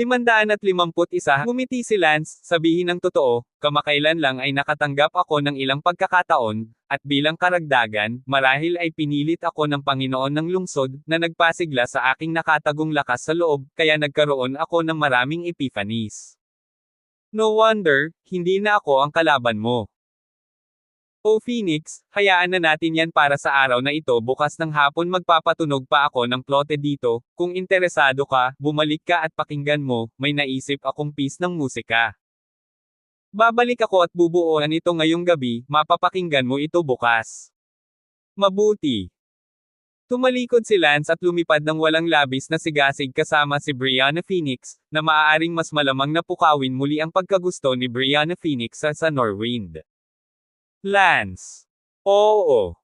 551. Ngumiti si Lance, sabihin ng totoo, kamakailan lang ay nakatanggap ako ng ilang pagkakataon, at bilang karagdagan, marahil ay pinilit ako ng Panginoon ng lungsod, na nagpasigla sa aking nakatagong lakas sa loob, kaya nagkaroon ako ng maraming epiphanies. No wonder, hindi na ako ang kalaban mo. O Phoenix, hayaan na natin yan para sa araw na ito. Bukas ng hapon magpapatunog pa ako ng plote dito. Kung interesado ka, bumalik ka at pakinggan mo, may naisip akong piece ng musika. Babalik ako at bubuuan ito ngayong gabi, mapapakinggan mo ito bukas. Mabuti. Tumalikod si Lance at lumipad ng walang labis na sigasig kasama si Brianna Phoenix, na maaaring mas malamang na pukawin muli ang pagkagusto ni Brianna Phoenix sa Norwind. Lance. Oo.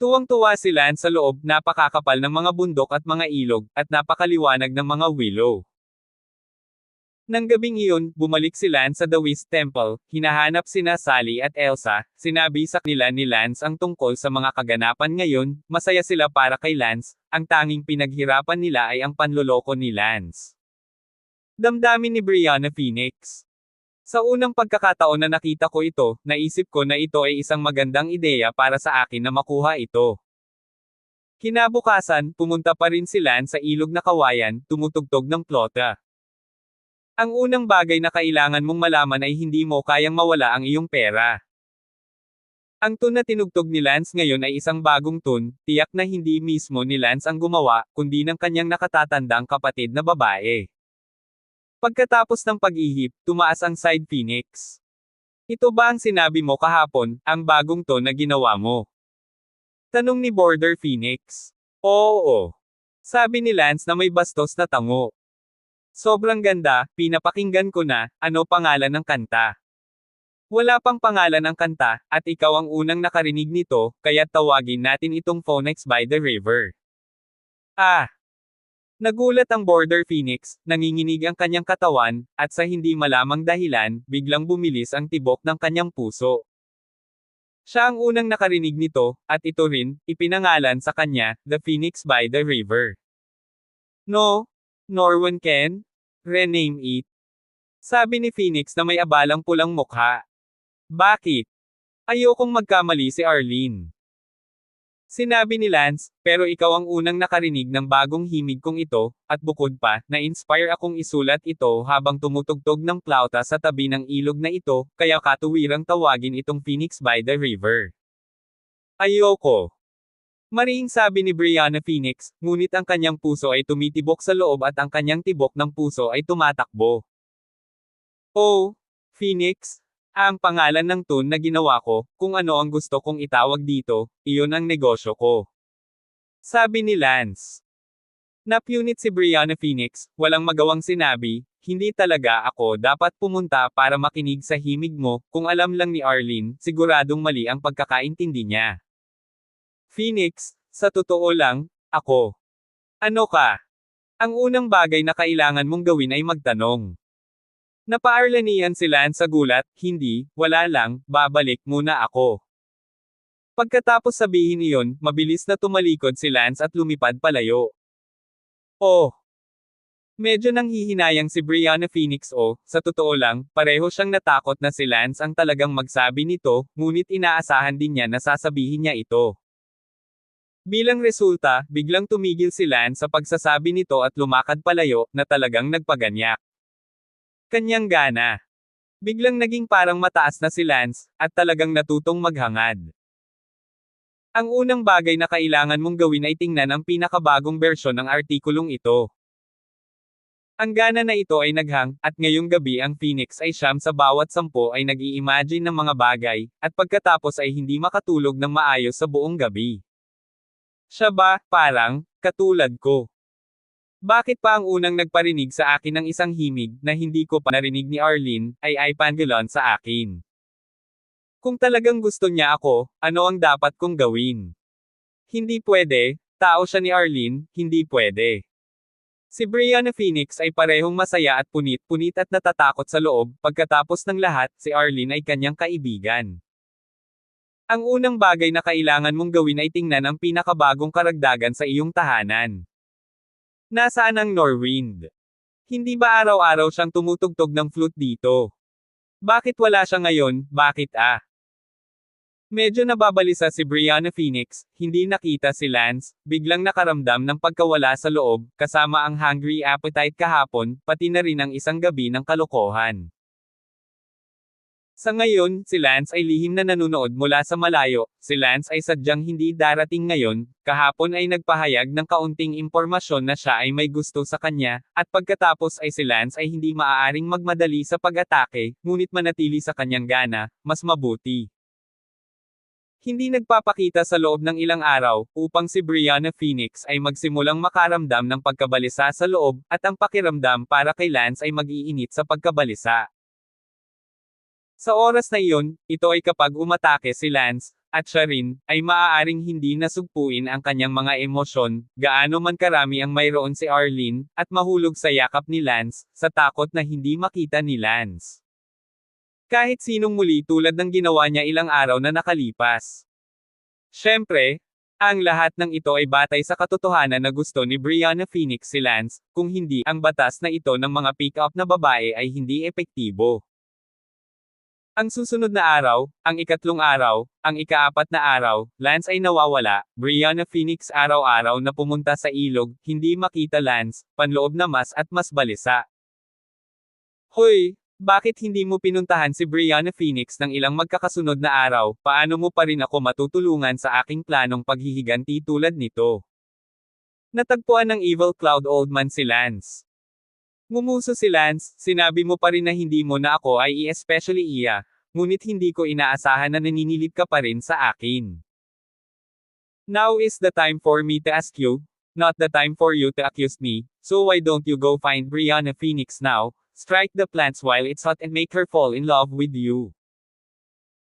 Tuwang-tuwa si Lance sa loob, napakakapal ng mga bundok at mga ilog, at napakaliwanag ng mga willow. Nang gabing iyon, bumalik si Lance sa The Whist Temple, hinahanap sina Sally at Elsa, sinabi sa kanila ni Lance ang tungkol sa mga kaganapan ngayon, masaya sila para kay Lance, ang tanging pinaghirapan nila ay ang panloloko ni Lance. Damdamin ni Brianna Phoenix. Sa unang pagkakataon na nakita ko ito, naisip ko na ito ay isang magandang ideya para sa akin na makuha ito. Kinabukasan, pumunta pa rin si Lance sa ilog na kawayan, tumutugtog ng plota. Ang unang bagay na kailangan mong malaman ay hindi mo kayang mawala ang iyong pera. Ang tune na tinugtog ni Lance ngayon ay isang bagong tune, tiyak na hindi mismo ni Lance ang gumawa, kundi ng kanyang nakatatandang kapatid na babae. Pagkatapos ng pag-ihip, tumaas ang side Phoenix. Ito ba ang sinabi mo kahapon, ang bagong tone na ginawa mo? Tanong ni Border Phoenix. Oo. Sabi ni Lance na may bastos na tango. Sobrang ganda, pinapakinggan ko na, ano pangalan ng kanta? Wala pang pangalan ang kanta, at ikaw ang unang nakarinig nito, kaya tawagin natin itong Phoenix by the River. Ah! Nagulat ang Border Phoenix, nanginginig ang kanyang katawan, at sa hindi malamang dahilan, biglang bumilis ang tibok ng kanyang puso. Siya ang unang nakarinig nito, at ito rin, ipinangalan sa kanya, The Phoenix by the River. No, Norwan can rename it. Sabi ni Phoenix na may abalang pulang mukha. Bakit? Ayokong magkamali si Arlene. Sinabi ni Lance, pero ikaw ang unang nakarinig ng bagong himig kong ito, at bukod pa, na-inspire akong isulat ito habang tumutugtog ng plauta sa tabi ng ilog na ito, kaya katuwirang tawagin itong Phoenix by the River. Ayoko. Mariing sabi ni Brianna Phoenix, ngunit ang kanyang puso ay tumitibok sa loob at ang kanyang tibok ng puso ay tumatakbo. Oh, Phoenix, ang pangalan ng tune na ginawa ko, kung ano ang gusto kong itawag dito, iyon ang negosyo ko. Sabi ni Lance. Napunit si Brianna Phoenix, walang magawang sinabi, hindi talaga ako dapat pumunta para makinig sa himig mo, kung alam lang ni Arlene, siguradong mali ang pagkakaintindi niya. Phoenix, sa totoo lang, ako. Ano ka? Ang unang bagay na kailangan mong gawin ay magtanong. Napaarlanian si Lance sa gulat, hindi, wala lang, babalik muna ako. Pagkatapos sabihin iyon, mabilis na tumalikod si Lance at lumipad palayo. Oh! Medyo nanghihinayang si Brianna Phoenix sa totoo lang, pareho siyang natakot na si Lance ang talagang magsabi nito, ngunit inaasahan din niya na sasabihin niya ito. Bilang resulta, biglang tumigil si Lance sa pagsasabi nito at lumakad palayo, na talagang nagpaganyak. Kanyang gana. Biglang naging parang mataas na si Lance, at talagang natutong maghangad. Ang unang bagay na kailangan mong gawin ay tingnan ang pinakabagong bersyon ng artikulong ito. Ang gana na ito ay naghang, at ngayong gabi ang Phoenix ay siyam sa bawat 10 ay nag-i-imagine ng mga bagay, at pagkatapos ay hindi makatulog ng maayos sa buong gabi. Siya ba, parang, katulad ko? Bakit pa ang unang nagparinig sa akin ng isang himig, na hindi ko pa narinig ni Arlene, ay pangalon sa akin? Kung talagang gusto niya ako, ano ang dapat kong gawin? Hindi pwede, tao siya ni Arlene, hindi pwede. Si Brianna Phoenix ay parehong masaya at punit-punit at natatakot sa loob, pagkatapos ng lahat, si Arlene ay kanyang kaibigan. Ang unang bagay na kailangan mong gawin ay tingnan ang pinakabagong karagdagan sa iyong tahanan. Nasaan ang Norwind? Hindi ba araw-araw siyang tumutugtog ng flute dito? Bakit wala siya ngayon, bakit ah? Medyo nababalisa si Brianna Phoenix, hindi nakita si Lance, biglang nakaramdam ng pagkawala sa loob, kasama ang hungry appetite kahapon, pati na rin ang isang gabi ng kalokohan. Sa ngayon, si Lance ay lihim na nanunood mula sa malayo. Si Lance ay sadyang hindi darating ngayon, kahapon ay nagpahayag ng kaunting impormasyon na siya ay may gusto sa kanya, at pagkatapos ay si Lance ay hindi maaaring magmadali sa pag-atake, ngunit manatili sa kanyang gana, mas mabuti. Hindi nagpapakita sa loob ng ilang araw, upang si Brianna Phoenix ay magsimulang makaramdam ng pagkabalisa sa loob, at ang pakiramdam para kay Lance ay mag-iinit sa pagkabalisa. Sa oras na iyon, ito ay kapag umatake si Lance, at siya rin, ay maaaring hindi nasugpuin ang kanyang mga emosyon, gaano man karami ang mayroon si Arlene, at mahulog sa yakap ni Lance, sa takot na hindi makita ni Lance. Kahit sinong muli tulad ng ginawa niya ilang araw na nakalipas. Siyempre, ang lahat ng ito ay batay sa katotohanan na gusto ni Brianna Phoenix si Lance, kung hindi, ang batas na ito ng mga pick-up na babae ay hindi epektibo. Ang susunod na araw, ang ikatlong araw, ang ika-4 na araw, Lance ay nawawala, Brianna Phoenix araw-araw na pumunta sa ilog, hindi makita Lance, panloob na mas at mas balisa. Hoy! Bakit hindi mo pinuntahan si Brianna Phoenix ng ilang magkakasunod na araw, paano mo pa rin ako matutulungan sa aking planong paghihiganti tulad nito? Natagpuan ng Evil Cloud Old Man si Lance. Ngumuso si Lance, sinabi mo pa rin na hindi mo na ako ay especially iya, ngunit hindi ko inaasahan na naninilip ka pa rin sa akin. Now is the time for me to ask you, not the time for you to accuse me, so why don't you go find Brianna Phoenix now? Strike the plants while it's hot and make her fall in love with you.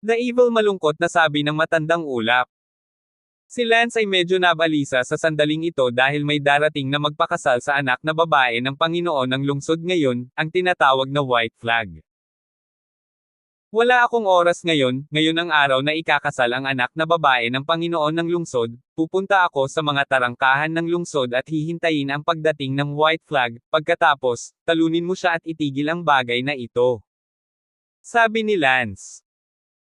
The evil malungkot na sabi ng matandang ulap. Si Lance ay medyo nabalisa sa sandaling ito dahil may darating na magpakasal sa anak na babae ng Panginoon ng lungsod ngayon, ang tinatawag na white flag. Wala akong oras ngayon ang araw na ikakasal ang anak na babae ng Panginoon ng lungsod, pupunta ako sa mga tarangkahan ng lungsod at hihintayin ang pagdating ng white flag, pagkatapos, talunin mo siya at itigil ang bagay na ito. Sabi ni Lance.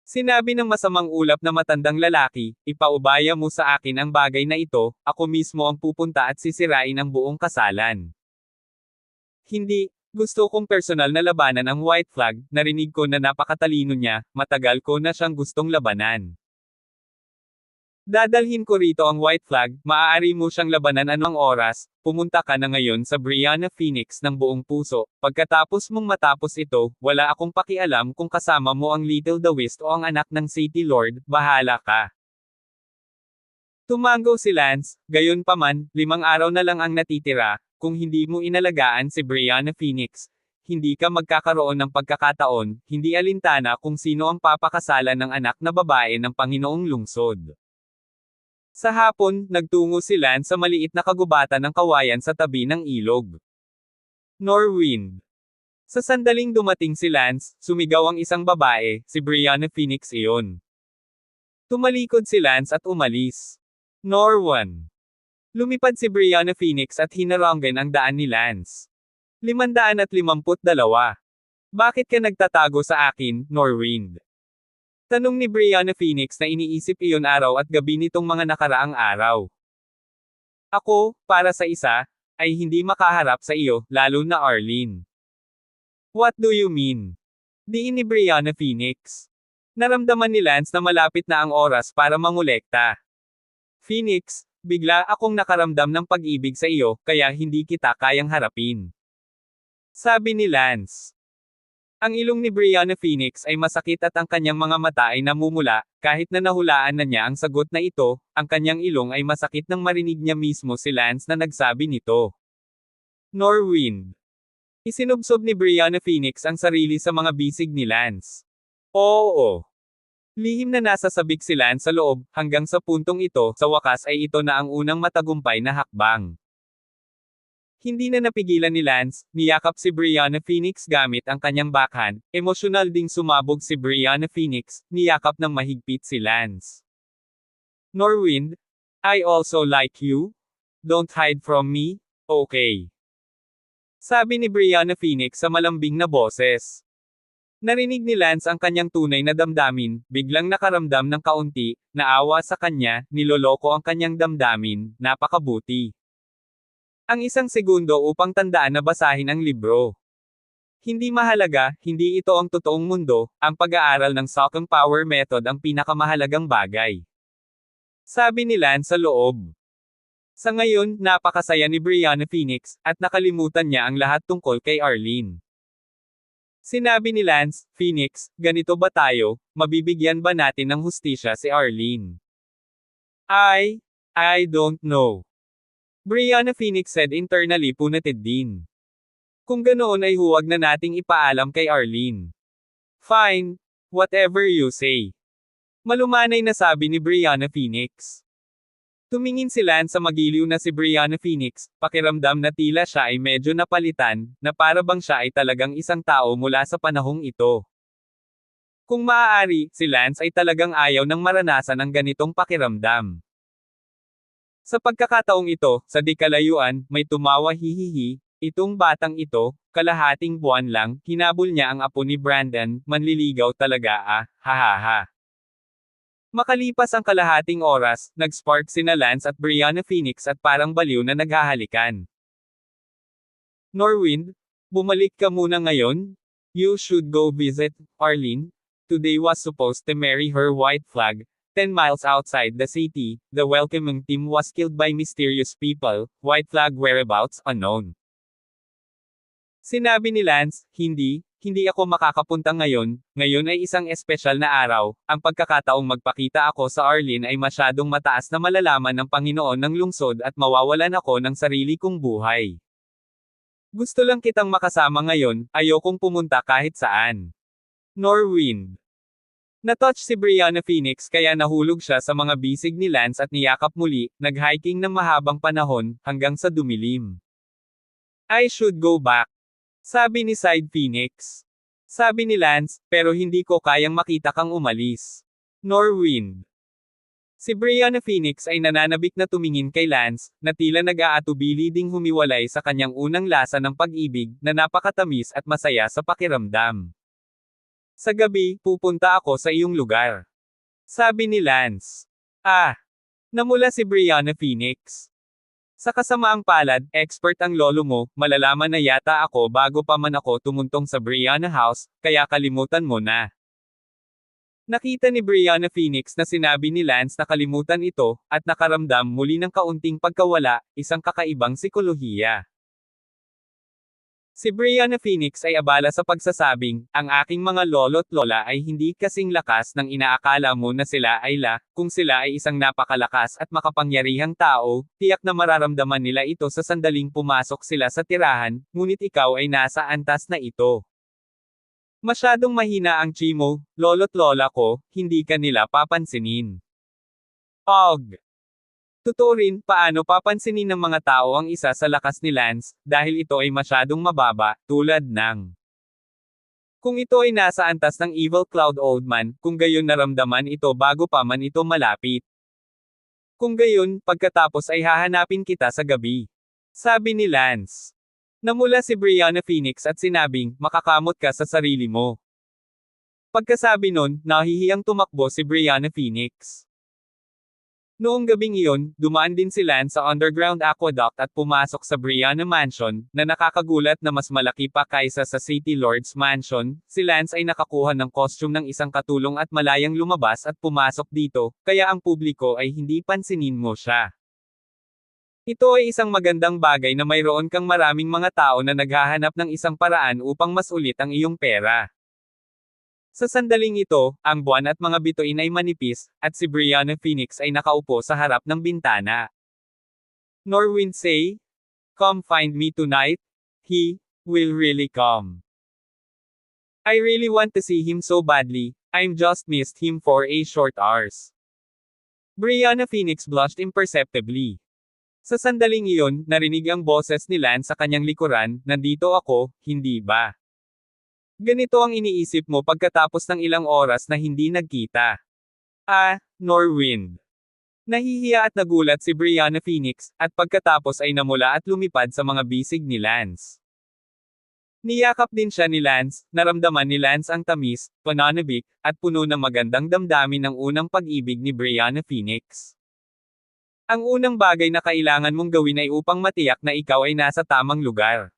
Sinabi ng masamang ulap na matandang lalaki, ipaubaya mo sa akin ang bagay na ito, ako mismo ang pupunta at sisirain ang buong kasalan. Hindi. Gusto kong personal na labanan ang white flag, narinig ko na napakatalino niya, matagal ko na siyang gustong labanan. Dadalhin ko rito ang white flag, maaari mo siyang labanan anong oras, pumunta ka na ngayon sa Brianna Phoenix ng buong puso, pagkatapos mong matapos ito, wala akong pakialam kung kasama mo ang Little the West o ang anak ng City Lord, bahala ka. Tumango si Lance, gayon paman, 5 araw na lang ang natitira. Kung hindi mo inalagaan si Brianna Phoenix, hindi ka magkakaroon ng pagkakataon, hindi alintana kung sino ang papakasalan ng anak na babae ng Panginoong lungsod. Sa hapon, nagtungo si Lance sa maliit na kagubatan ng kawayan sa tabi ng ilog. Norwind. Sa sandaling dumating si Lance, sumigaw ang isang babae, si Brianna Phoenix iyon. Tumalikod si Lance at umalis. Norwan. Lumipad si Brianna Phoenix at hinaranggan ang daan ni Lance. 552. Bakit ka nagtatago sa akin, Norwind? Tanong ni Brianna Phoenix na iniisip iyon araw at gabi nitong mga nakaraang araw. Ako, para sa isa, ay hindi makaharap sa iyo, lalo na Arlene. What do you mean? Diin ni Brianna Phoenix. Naramdaman ni Lance na malapit na ang oras para mangolekta. Phoenix, bigla akong nakaramdam ng pag-ibig sa iyo, kaya hindi kita kayang harapin. Sabi ni Lance. Ang ilong ni Brianna Phoenix ay masakit at ang kanyang mga mata ay namumula, kahit na nahulaan na niya ang sagot na ito, ang kanyang ilong ay masakit nang marinig niya mismo si Lance na nagsabi nito. Norwind. Isinubsob ni Brianna Phoenix ang sarili sa mga bisig ni Lance. Oo. Lihim na nasa sabik si Lance sa loob, hanggang sa puntong ito, sa wakas ay ito na ang unang matagumpay na hakbang. Hindi na napigilan ni Lance, niyakap si Brianna Phoenix gamit ang kanyang backhand, emosyonal ding sumabog si Brianna Phoenix, niyakap ng mahigpit si Lance. Norwind, I also like you. Don't hide from me, okay? Sabi ni Brianna Phoenix sa malambing na boses. Narinig ni Lance ang kanyang tunay na damdamin, biglang nakaramdam ng kaunti, naawa sa kanya, niloloko ang kanyang damdamin, napakabuti. Ang isang segundo upang tandaan na basahin ang libro. Hindi mahalaga, hindi ito ang totoong mundo, ang pag-aaral ng Second Power Method ang pinakamahalagang bagay. Sabi ni Lance sa loob. Sa ngayon, napakasaya ni Brianna Phoenix, at nakalimutan niya ang lahat tungkol kay Arlene. Sinabi ni Lance, Phoenix, ganito ba tayo, mabibigyan ba natin ng hustisya si Arlene? I don't know. Brianna Phoenix said internally punited din. Kung ganoon ay huwag na nating ipaalam kay Arlene. Fine, whatever you say. Malumanay na sabi ni Brianna Phoenix. Tumingin si Lance sa magiliw na si Brianna Phoenix, pakiramdam na tila siya ay medyo napalitan, na para bang siya ay talagang isang tao mula sa panahong ito. Kung maaari, si Lance ay talagang ayaw nang maranasan ang ganitong pakiramdam. Sa pagkakataong ito, sa di kalayuan, may tumawa hihihi, itong batang ito, kalahating buwan lang, hinabol niya ang apo ni Brandon, manliligaw talaga hahaha. Makalipas ang kalahating oras, nag-spark sina Lance at Brianna Phoenix at parang baliw na naghahalikan. Norwind, bumalik ka muna ngayon? You should go visit Arlene. Today was supposed to marry her white flag. 10 miles outside the city, the welcoming team was killed by mysterious people, white flag whereabouts unknown. Sinabi ni Lance, hindi ako makakapunta ngayon ay isang espesyal na araw, ang pagkakataong magpakita ako sa Arlene ay masyadong mataas na malalaman ng Panginoon ng lungsod at mawawalan ako ng sarili kong buhay. Gusto lang kitang makasama ngayon, ayokong pumunta kahit saan. Norwind. Natouch si Brianna Phoenix kaya nahulog siya sa mga bisig ni Lance at niyakap muli, nag-hiking ng mahabang panahon, hanggang sa dumilim. I should go back. Sabi ni Side Phoenix. Sabi ni Lance, pero hindi ko kayang makita kang umalis. Norwind. Si Brianna Phoenix ay nananabik na tumingin kay Lance, na tila nag-aatubili ding humiwalay sa kanyang unang lasa ng pag-ibig, na napakatamis at masaya sa pakiramdam. Sa gabi, pupunta ako sa iyong lugar. Sabi ni Lance. Namula si Brianna Phoenix. Sa kasamaang palad, expert ang lolo mo, malalaman na yata ako bago pa man ako tumuntong sa Brianna House, kaya kalimutan mo na. Nakita ni Brianna Phoenix na sinabi ni Lance na kalimutan ito, at nakaramdam muli ng kaunting pagkawala, isang kakaibang sikolohiya. Si Brianna Phoenix ay abala sa pagsasabing, ang aking mga lolo't lola ay hindi kasing lakas ng inaakala mo na sila ay kung sila ay isang napakalakas at makapangyarihang tao, tiyak na mararamdaman nila ito sa sandaling pumasok sila sa tirahan, ngunit ikaw ay nasa antas na ito. Masyadong mahina ang chi mo, lolo't lola ko, hindi ka nila papansinin. Totoo rin, paano papansinin ng mga tao ang isa sa lakas ni Lance, dahil ito ay masyadong mababa, tulad ng. Kung ito ay nasa antas ng Evil Cloud Old Man, kung gayon naramdaman ito bago pa man ito malapit. Kung gayon, pagkatapos ay hahanapin kita sa gabi. Sabi ni Lance. Namula si Brianna Phoenix at sinabing, makakamot ka sa sarili mo. Pagkasabi nun, nahihiyang tumakbo si Brianna Phoenix. Noong gabing iyon, dumaan din si Lance sa underground aqueduct at pumasok sa Brianna Mansion, na nakakagulat na mas malaki pa kaysa sa City Lord's Mansion. Si Lance ay nakakuha ng costume ng isang katulong at malayang lumabas at pumasok dito, kaya ang publiko ay hindi pansinin mo siya. Ito ay isang magandang bagay na mayroon kang maraming mga tao na naghahanap ng isang paraan upang mas ulit ang iyong pera. Sa sandaling ito, ang buwan at mga bituin ay manipis, at si Brianna Phoenix ay nakaupo sa harap ng bintana. Norwind say, come find me tonight. He will really come. I really want to see him so badly, I'm just missed him for a short hours. Brianna Phoenix blushed imperceptibly. Sa sandaling iyon, narinig ang boses ni Lance sa kanyang likuran, nandito ako, hindi ba? Ganito ang iniisip mo pagkatapos ng ilang oras na hindi nagkita. Norwind. Nahihiya at nagulat si Brianna Phoenix, at pagkatapos ay namula at lumipad sa mga bisig ni Lance. Niyakap din siya ni Lance, naramdaman ni Lance ang tamis, pananabik, at puno ng magandang damdamin ng unang pag-ibig ni Brianna Phoenix. Ang unang bagay na kailangan mong gawin ay upang matiyak na ikaw ay nasa tamang lugar.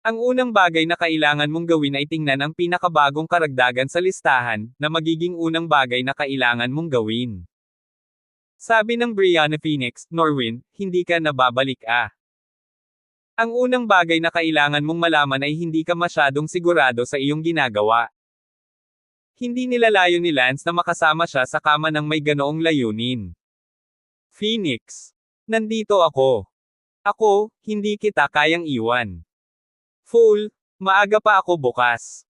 Ang unang bagay na kailangan mong gawin ay tingnan ang pinakabagong karagdagan sa listahan, na magiging unang bagay na kailangan mong gawin. Sabi ng Brianna Phoenix, Norwind, hindi ka nababalik ah. Ang unang bagay na kailangan mong malaman ay hindi ka masyadong sigurado sa iyong ginagawa. Hindi nilalayo ni Lance na makasama siya sa kama ng may ganoong layunin. Phoenix. Nandito ako. Ako, hindi kita kayang iwan. Fool, maaga pa ako bukas.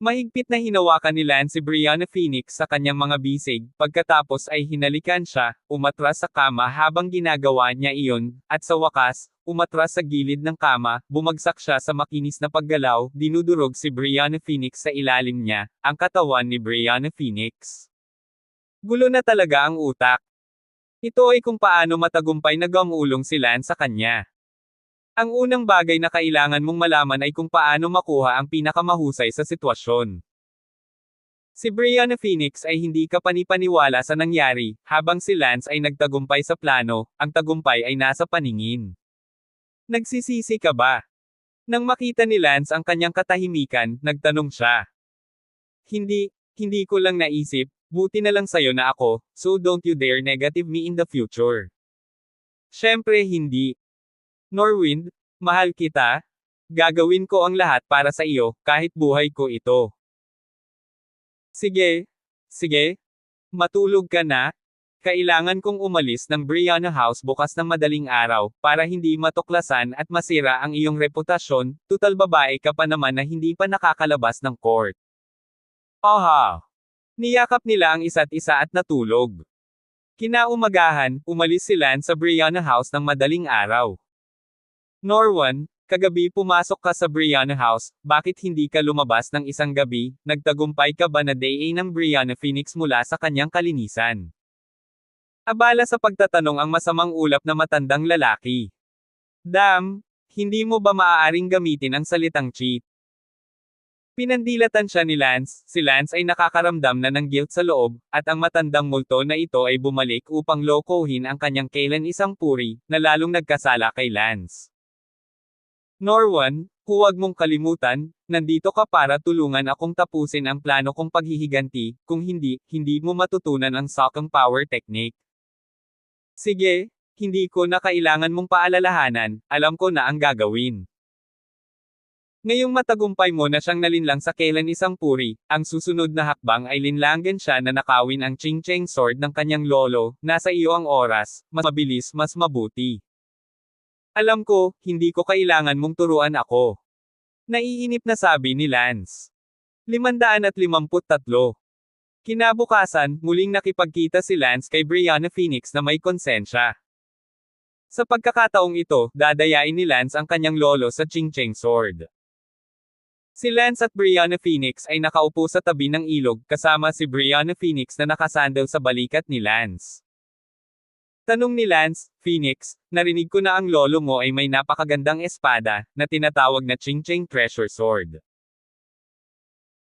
Mahigpit na hinawakan ni Lance si Brianna Phoenix sa kanyang mga bisig, pagkatapos ay hinalikan siya, umatras sa kama habang ginagawa niya iyon, at sa wakas, umatras sa gilid ng kama, bumagsak siya sa makinis na paggalaw, dinudurog si Brianna Phoenix sa ilalim niya, ang katawan ni Brianna Phoenix. Gulo na talaga ang utak. Ito ay kung paano matagumpay na gamulong si Lance sa kanya. Ang unang bagay na kailangan mong malaman ay kung paano makuha ang pinakamahusay sa sitwasyon. Si Brianna Phoenix ay hindi kapanipaniwala sa nangyari, habang si Lance ay nagtagumpay sa plano, ang tagumpay ay nasa paningin. Nagsisisi ka ba? Nang makita ni Lance ang kanyang katahimikan, nagtanong siya. Hindi ko lang naisip, buti na lang sayo na ako, so don't you dare negative me in the future. Syempre hindi. Norwind, mahal kita. Gagawin ko ang lahat para sa iyo, kahit buhay ko ito. Sige. Matulog ka na. Kailangan kong umalis ng Brianna House bukas ng madaling araw, para hindi matuklasan at masira ang iyong reputasyon, tutal babae ka pa naman na hindi pa nakakalabas ng court. Aha! Niyakap nila ang isa't isa at natulog. Kinaumagahan, umalis si Lance sa Brianna House ng madaling araw. Norwan, kagabi pumasok ka sa Brianna House, bakit hindi ka lumabas ng isang gabi, nagtagumpay ka ba na day ng Brianna Phoenix mula sa kanyang kalinisan? Abala sa pagtatanong ang masamang ulap na matandang lalaki. Damn, hindi mo ba maaaring gamitin ang salitang cheat? Pinandilatan siya ni Lance, si Lance ay nakakaramdam na ng guilt sa loob, at ang matandang multo na ito ay bumalik upang lokohin ang kanyang kailan isang puri, na lalong nagkasala kay Lance. Norwan, huwag mong kalimutan, nandito ka para tulungan akong tapusin ang plano kong paghihiganti, kung hindi mo matutunan ang Sakang Power Technique. Sige, hindi ko na kailangan mong paalalahanan, alam ko na ang gagawin. Ngayong matagumpay mo na siyang nalinlang sa kailan isang puri, ang susunod na hakbang ay linlangan siya na nakawin ang Ching Cheng sword ng kanyang lolo, nasa iyo ang oras, mas mabilis mas mabuti. Alam ko, hindi ko kailangan mong turuan ako. Naiinip na sabi ni Lance. 553. Kinabukasan, muling nakipagkita si Lance kay Brianna Phoenix na may konsensya. Sa pagkakataong ito, dadayain ni Lance ang kanyang lolo sa Ching Cheng sword. Si Lance at Brianna Phoenix ay nakaupo sa tabi ng ilog, kasama si Brianna Phoenix na nakasandal sa balikat ni Lance. Tanong ni Lance, Phoenix, narinig ko na ang lolo mo ay may napakagandang espada, na tinatawag na Ching Cheng Treasure Sword.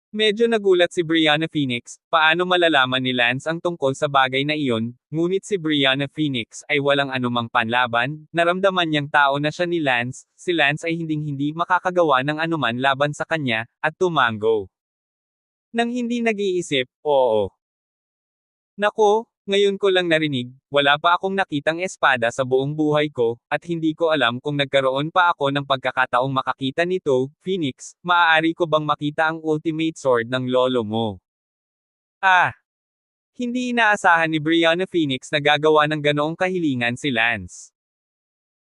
Medyo nagulat si Brianna Phoenix, paano malalaman ni Lance ang tungkol sa bagay na iyon, ngunit si Brianna Phoenix ay walang anumang panlaban, naramdaman niyang tao na siya ni Lance, si Lance ay hindi makakagawa ng anuman laban sa kanya, at tumango. Nang hindi nag-iisip, oo. Nako, ngayon ko lang narinig, wala pa akong nakitang espada sa buong buhay ko, at hindi ko alam kung nagkaroon pa ako ng pagkakataong makakita nito, Phoenix, maaari ko bang makita ang ultimate sword ng lolo mo? Hindi inaasahan ni Brianna Phoenix na gagawa ng ganoong kahilingan si Lance.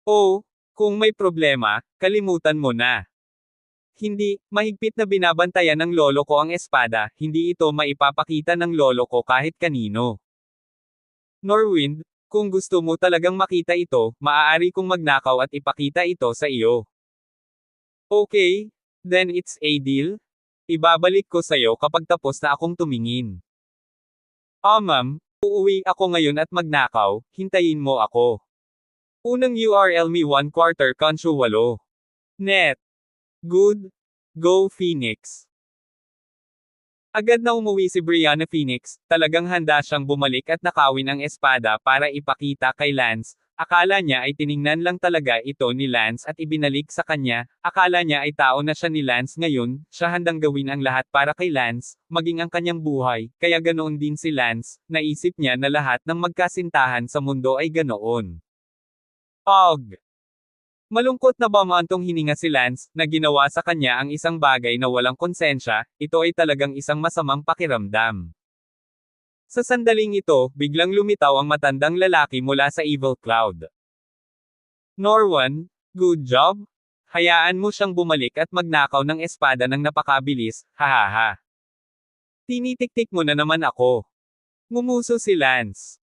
Oh, kung may problema, kalimutan mo na. Hindi, mahigpit na binabantayan ng lolo ko ang espada, hindi ito maipapakita ng lolo ko kahit kanino. Norwind, kung gusto mo talagang makita ito, maaari kong magnakaw at ipakita ito sa iyo. Okay, then it's a deal. Ibabalik ko sa'yo kapag tapos na akong tumingin. Ma'am, uuwi ako ngayon at magnakaw, hintayin mo ako. Unang URL me 1/4 Kansyo 8. Net. Good. Go Phoenix. Agad na umuwi si Brianna Phoenix, talagang handa siyang bumalik at nakawin ang espada para ipakita kay Lance. Akala niya ay tiningnan lang talaga ito ni Lance at ibinalik sa kanya, akala niya ay tao na siya ni Lance ngayon, siya handang gawin ang lahat para kay Lance, maging ang kanyang buhay, kaya ganoon din si Lance, naisip niya na lahat ng magkasintahan sa mundo ay ganoon. Og. Malungkot na bumantong hininga si Lance, na ginawa sa kanya ang isang bagay na walang konsensya, ito ay talagang isang masamang pakiramdam. Sa sandaling ito, biglang lumitaw ang matandang lalaki mula sa Evil Cloud. Norwan, good job? Hayaan mo siyang bumalik at magnakaw ng espada ng napakabilis, hahaha. Tinitik-tik mo na naman ako. Ngumuso si Lance.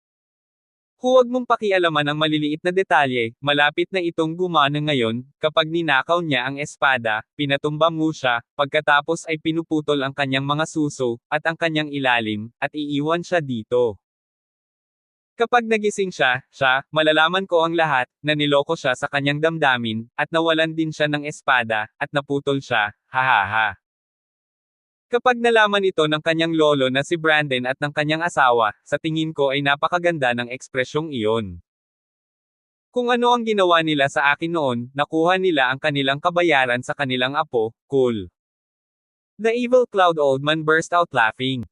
Huwag mong pakialaman ang maliliit na detalye, malapit na itong gumana ngayon, kapag ninakaw niya ang espada, pinatumba mo siya, pagkatapos ay pinuputol ang kanyang mga suso, at ang kanyang ilalim, at iiwan siya dito. Kapag nagising siya, malalaman ko ang lahat, na niloko siya sa kanyang damdamin, at nawalan din siya ng espada, at naputol siya, hahaha. Kapag nalaman ito ng kanyang lolo na si Brandon at ng kanyang asawa, sa tingin ko ay napakaganda ng ekspresyong iyon. Kung ano ang ginawa nila sa akin noon, nakuha nila ang kanilang kabayaran sa kanilang apo, cool. The Evil Cloud Old Man burst out laughing.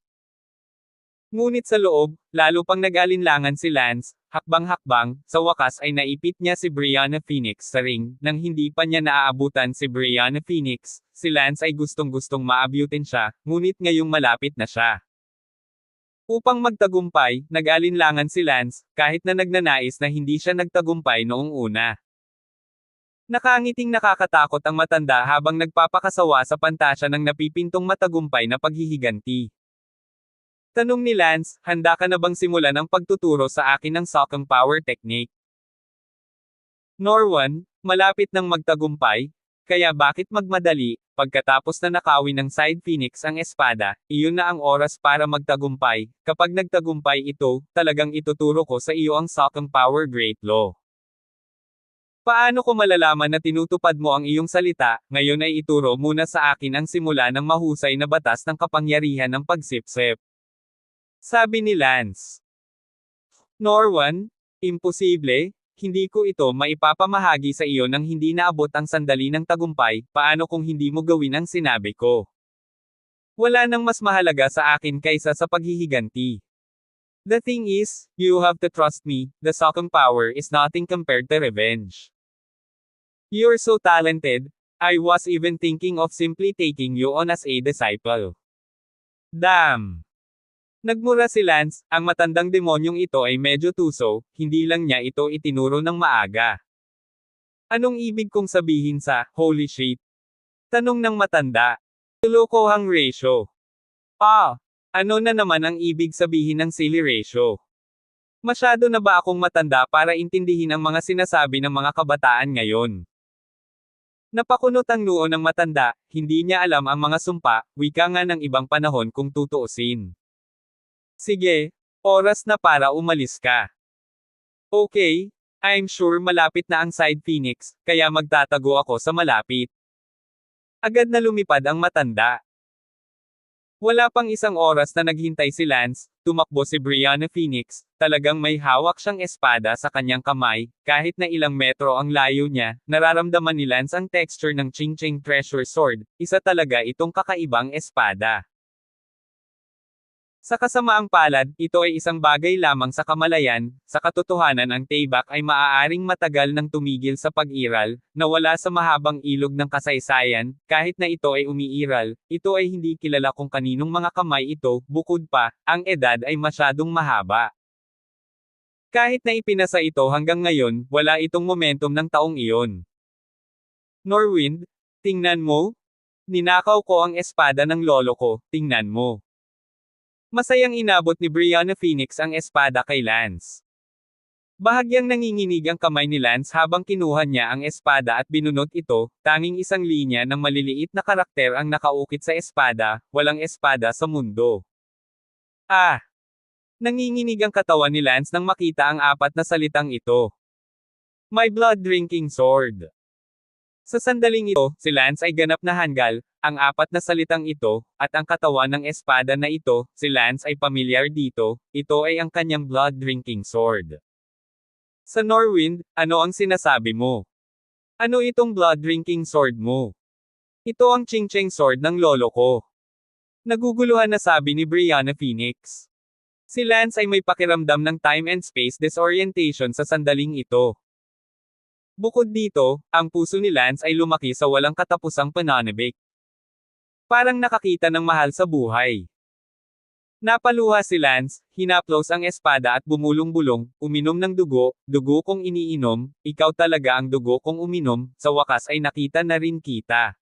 Ngunit sa loob, lalo pang nag-alinlangan si Lance, hakbang-hakbang, sa wakas ay naipit niya si Brianna Phoenix sa ring, nang hindi pa niya naaabutan si Brianna Phoenix, si Lance ay gustong-gustong maabutin siya, ngunit ngayong malapit na siya. Upang magtagumpay, nag-alinlangan si Lance, kahit na nagnanais na hindi siya nagtagumpay noong una. Nakangiting nakakatakot ang matanda habang nagpapakasawa sa pantasya ng napipintong matagumpay na paghihiganti. Tanong ni Lance, handa ka na bang simulan ang pagtuturo sa akin ng Socking Power Technique? Norwan, malapit nang magtagumpay, kaya bakit magmadali, pagkatapos na nakawin ng Side Phoenix ang espada, iyon na ang oras para magtagumpay, kapag nagtagumpay ito, talagang ituturo ko sa iyo ang Socking Power Great Law. Paano ko malalaman na tinutupad mo ang iyong salita, ngayon ay ituro muna sa akin ang simula ng mahusay na batas ng kapangyarihan ng pagsipsip. Sabi ni Lance. Norwan, imposible, hindi ko ito maipapamahagi sa iyo nang hindi naabot ang sandali ng tagumpay, paano kung hindi mo gawin ang sinabi ko? Wala nang mas mahalaga sa akin kaysa sa paghihiganti. The thing is, you have to trust me, the Socking Power is nothing compared to revenge. You're so talented, I was even thinking of simply taking you on as a disciple. Damn! Nagmura si Lance, ang matandang demonyong ito ay medyo tuso, hindi lang niya ito itinuro ng maaga. Anong ibig kong sabihin sa, holy shit? Tanong ng matanda. Tulokohang ratio. Ano na naman ang ibig sabihin ng silly ratio? Masyado na ba akong matanda para intindihin ang mga sinasabi ng mga kabataan ngayon? Napakunot ang noo ng matanda, hindi niya alam ang mga sumpa, wika nga ng ibang panahon kung tutuusin. Sige, oras na para umalis ka. Okay, I'm sure malapit na ang Side Phoenix, kaya magtatago ako sa malapit. Agad na lumipad ang matanda. Wala pang isang oras na naghintay si Lance, tumakbo si Brianna Phoenix, talagang may hawak siyang espada sa kanyang kamay, kahit na ilang metro ang layo niya, nararamdaman ni Lance ang texture ng Ching Ching Treasure Sword, isa talaga itong kakaibang espada. Sa kasamaang palad, ito ay isang bagay lamang sa kamalayan, sa katotohanan ang Tayback ay maaaring matagal nang tumigil sa pag-iral, nawala sa mahabang ilog ng kasaysayan, kahit na ito ay umiiral, ito ay hindi kilala kung kaninong mga kamay ito, bukod pa, ang edad ay masyadong mahaba. Kahit na ipinasa ito hanggang ngayon, wala itong momentum ng taong iyon. Norwind, tingnan mo? Ninakaw ko ang espada ng lolo ko, tingnan mo. Masayang inabot ni Brianna Phoenix ang espada kay Lance. Bahagyang nanginginig ang kamay ni Lance habang kinuha niya ang espada at binunot ito, tanging isang linya ng maliliit na karakter ang nakaukit sa espada, walang espada sa mundo. Nanginginig ang katawan ni Lance nang makita ang apat na salitang ito. My blood-drinking sword. Sa sandaling ito, si Lance ay ganap na hanggal, ang apat na salitang ito, at ang katawan ng espada na ito, si Lance ay pamilyar dito, ito ay ang kanyang blood-drinking sword. Sa Norwind, ano ang sinasabi mo? Ano itong blood-drinking sword mo? Ito ang Ching-Cheng sword ng lolo ko. Naguguluhan na sabi ni Brianna Phoenix. Si Lance ay may pakiramdam ng time and space disorientation sa sandaling ito. Bukod dito, ang puso ni Lance ay lumaki sa walang katapusang pananabik. Parang nakakita ng mahal sa buhay. Napaluha si Lance, hinaplos ang espada at bumulong-bulong, uminom ng dugo, dugo kong iniinom, ikaw talaga ang dugo kong uminom, sa wakas ay nakita na rin kita.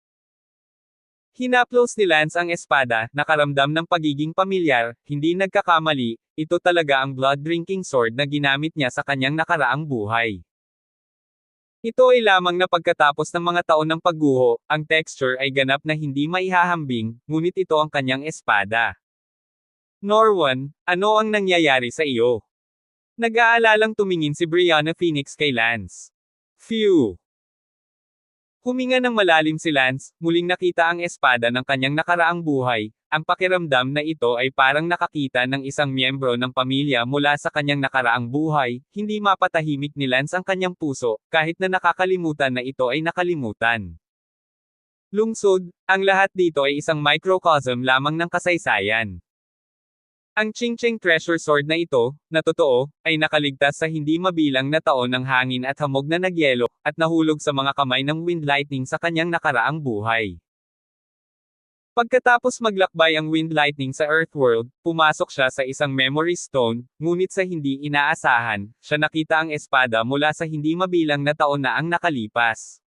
Hinaplos ni Lance ang espada, nakaramdam ng pagiging pamilyar, hindi nagkakamali, ito talaga ang blood-drinking sword na ginamit niya sa kanyang nakaraang buhay. Ito ay lamang na pagkatapos ng mga taon ng pagguho, ang texture ay ganap na hindi maihahambing, ngunit ito ang kanyang espada. Norwan, ano ang nangyayari sa iyo? Nag-aalalang tumingin si Brianna Phoenix kay Lance. Phew! Huminga ng malalim si Lance, muling nakita ang espada ng kanyang nakaraang buhay, ang pakiramdam na ito ay parang nakakita ng isang miyembro ng pamilya mula sa kanyang nakaraang buhay, hindi mapatahimik ni Lance ang kanyang puso, kahit na nakakalimutan na ito ay nakalimutan. Lungsod, ang lahat dito ay isang microcosm lamang ng kasaysayan. Ang Ching-Cheng treasure sword na ito, na totoo, ay nakaligtas sa hindi mabilang na taon ng hangin at hamog na nagyelo, at nahulog sa mga kamay ng Wind Lightning sa kanyang nakaraang buhay. Pagkatapos maglakbay ang Wind Lightning sa Earthworld, pumasok siya sa isang memory stone, ngunit sa hindi inaasahan, siya nakita ang espada mula sa hindi mabilang na taon na ang nakalipas.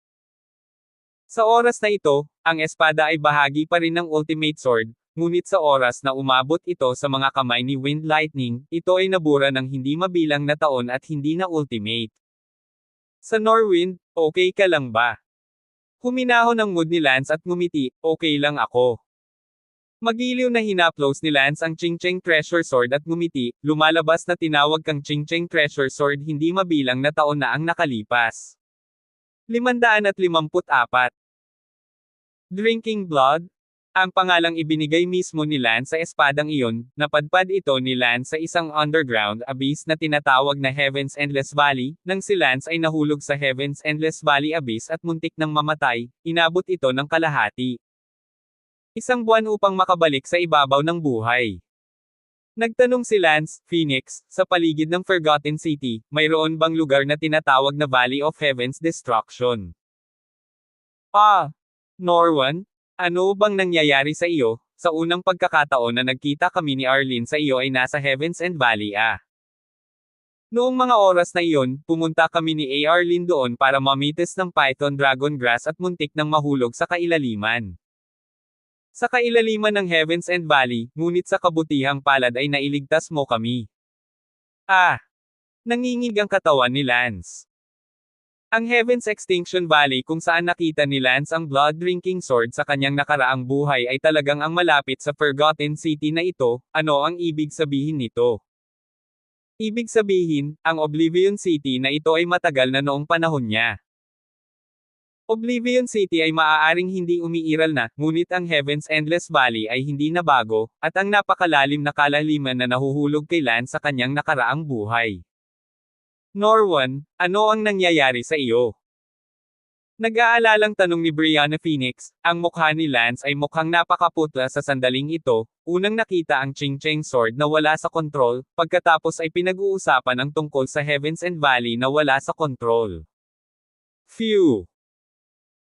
Sa oras na ito, ang espada ay bahagi pa rin ng Ultimate Sword, ngunit sa oras na umabot ito sa mga kamay ni Wind Lightning, ito ay nabura ng hindi mabilang na taon at hindi na ultimate. Sa Norwind, okay ka lang ba? Huminahon ang mood ni Lance at ngumiti, okay lang ako. Magiliw na hinaplos ni Lance ang Ching-Cheng treasure sword at ngumiti, lumalabas na tinawag kang Ching-Cheng treasure sword hindi mabilang na taon na ang nakalipas. 554. Drinking Blood? Ang pangalang ibinigay mismo ni Lance sa espadang iyon, napadpad ito ni Lance sa isang underground abyss na tinatawag na Heaven's Endless Valley, nang si Lance ay nahulog sa Heaven's Endless Valley abyss at muntik nang mamatay, inabot ito ng kalahati. Isang buwan upang makabalik sa ibabaw ng buhay. Nagtanong si Lance, Phoenix, sa paligid ng Forgotten City, mayroon bang lugar na tinatawag na Valley of Heaven's Destruction? Norwan? Ano bang nangyayari sa iyo? Sa unang pagkakataon na nagkita kami ni Arlene sa iyo ay nasa Heavens and Valley. Noong mga oras na iyon, pumunta kami ni Arlene doon para mamites ng python dragon grass at muntik nang mahulog sa kailaliman. Sa kailaliman ng Heavens and Valley, ngunit sa kabutihang palad ay nailigtas mo kami. Nangingig ang katawan ni Lance. Ang Heaven's Extinction Valley kung saan nakita ni Lance ang blood-drinking sword sa kanyang nakaraang buhay ay talagang ang malapit sa Forgotten City na ito. Ano ang ibig sabihin nito? Ibig sabihin, ang Oblivion City na ito ay matagal na noong panahon niya. Oblivion City ay maaaring hindi umiiral na, ngunit ang Heaven's Endless Valley ay hindi na bago, at ang napakalalim na kalaliman na nahuhulog kay Lance sa kanyang nakaraang buhay. Norwan, ano ang nangyayari sa iyo? Nag-aalalang tanong ni Brianna Phoenix, ang mukha ni Lance ay mukhang napakaputla sa sandaling ito, unang nakita ang Ching-Cheng sword na wala sa kontrol, pagkatapos ay pinag-uusapan ang tungkol sa Heavens and Valley na wala sa kontrol. Phew!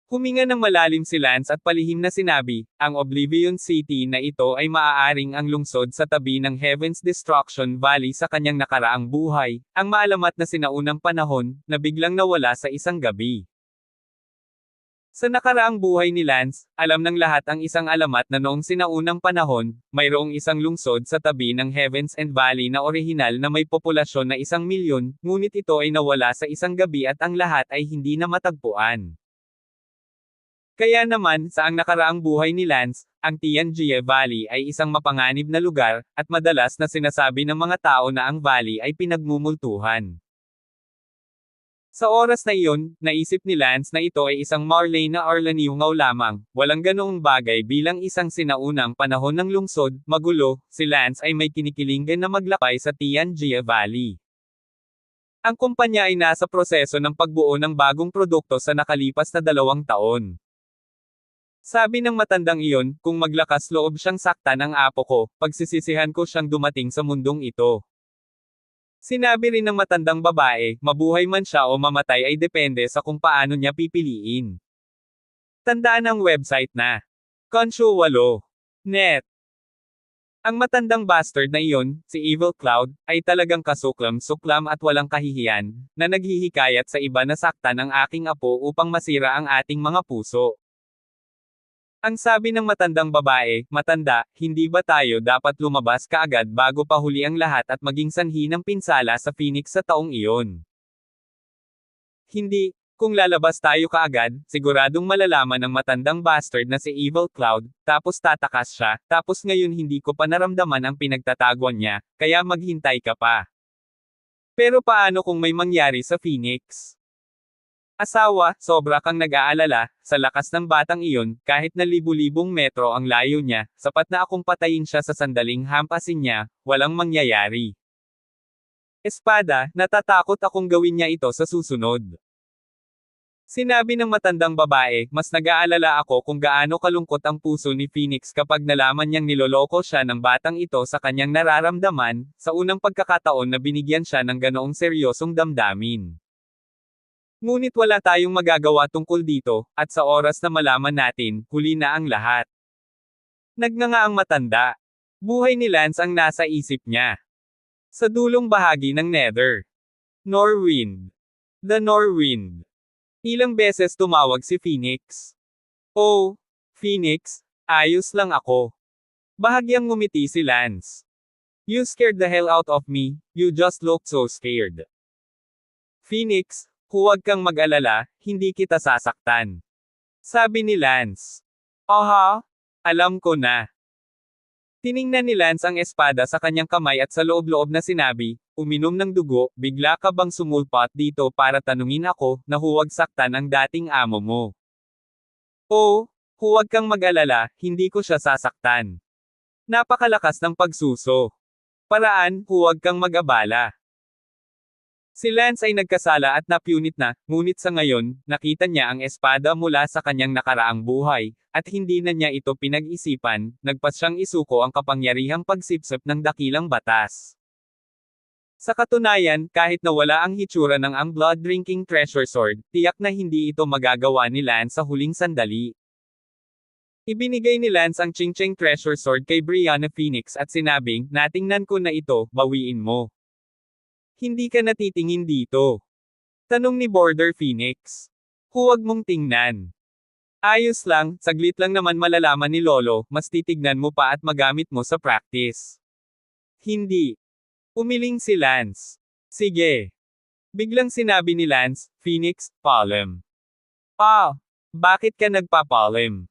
Huminga ng malalim si Lance at palihim na sinabi, ang Oblivion City na ito ay maaaring ang lungsod sa tabi ng Heaven's Destruction Valley sa kanyang nakaraang buhay, ang maalamat na sinaunang panahon, na biglang nawala sa isang gabi. Sa nakaraang buhay ni Lance, alam ng lahat ang isang alamat na noong sinaunang panahon, mayroong isang lungsod sa tabi ng Heavens and Valley na orihinal na may populasyon na 1,000,000, ngunit ito ay nawala sa isang gabi at ang lahat ay hindi na matagpuan. Kaya naman, sa ang nakaraang buhay ni Lance, ang Tianjie Valley ay isang mapanganib na lugar, at madalas na sinasabi ng mga tao na ang valley ay pinagmumultuhan. Sa oras na iyon, naisip ni Lance na ito ay isang Marley na Arlaniungaw lamang, walang ganoong bagay bilang isang sinaunang panahon ng lungsod, magulo, si Lance ay may kinikilingan na maglakbay sa Tianjia Valley. Ang kumpanya ay nasa proseso ng pagbuo ng bagong produkto sa nakalipas na 2 taon. Sabi ng matandang iyon, kung maglakas loob siyang saktan ang apo ko, pagsisisihan ko siyang dumating sa mundong ito. Sinabi rin ng matandang babae, mabuhay man siya o mamatay ay depende sa kung paano niya pipiliin. Tandaan ang website na Konsyo8.net. Ang matandang bastard na iyon, si Evil Cloud, ay talagang kasuklam-suklam at walang kahihiyan, na naghihikayat sa iba na saktan ang aking apo upang masira ang ating mga puso. Ang sabi ng matandang babae, matanda, hindi ba tayo dapat lumabas kaagad bago pa huli ang lahat at maging sanhi ng pinsala sa Phoenix sa taong iyon? Hindi, kung lalabas tayo kaagad, siguradong malalaman ng matandang bastard na si Evil Cloud, tapos tatakas siya, tapos ngayon hindi ko pa naramdaman ang pinagtataguan niya, kaya maghintay ka pa. Pero paano kung may mangyari sa Phoenix? Asawa, sobra kang nag-aalala, sa lakas ng batang iyon, kahit na libu-libong metro ang layo niya, sapat na akong patayin siya sa sandaling hampasin niya, walang mangyayari. Espada, natatakot akong gawin niya ito sa susunod. Sinabi ng matandang babae, mas nag-aalala ako kung gaano kalungkot ang puso ni Phoenix kapag nalaman niyang niloloko siya ng batang ito sa kanyang nararamdaman, sa unang pagkakataon na binigyan siya ng ganoong seryosong damdamin. Ngunit wala tayong magagawa tungkol dito, at sa oras na malaman natin, huli na ang lahat. Nagnganga ang matanda. Buhay ni Lance ang nasa isip niya. Sa dulong bahagi ng Nether. Norwind. The Norwind. Ilang beses tumawag si Phoenix. Oh, Phoenix, ayos lang ako. Bahagyang ngumiti si Lance. You scared the hell out of me, you just looked so scared. Phoenix, huwag kang mag-alala, hindi kita sasaktan. Sabi ni Lance. Aha, alam ko na. Tiningnan ni Lance ang espada sa kanyang kamay at sa loob-loob na sinabi, uminom ng dugo, bigla ka bang sumulpat dito para tanungin ako, na huwag saktan ang dating amo mo? Oh, huwag kang mag-alala, hindi ko siya sasaktan. Napakalakas ng pagsuso. Paraan, huwag kang mag-abala. Si Lance ay nagkasala at napunit na, ngunit sa ngayon, nakita niya ang espada mula sa kanyang nakaraang buhay, at hindi na niya ito pinag-isipan, nagpas siyang isuko ang kapangyarihang pagsipsip ng dakilang batas. Sa katunayan, kahit na wala ang hitsura ng ang blood-drinking treasure sword, tiyak na hindi ito magagawa ni Lance sa huling sandali. Ibinigay ni Lance ang Ching-Ching treasure sword kay Brianna Phoenix at sinabing, natingnan ko na ito, bawiin mo. Hindi ka natitingin dito. Tanong ni Border Phoenix. Huwag mong tingnan. Ayos lang, saglit lang naman malalaman ni Lolo, mas titignan mo pa at magamit mo sa practice. Hindi. Umiling si Lance. Sige. Biglang sinabi ni Lance, Phoenix, palm. Bakit ka nagpapalm?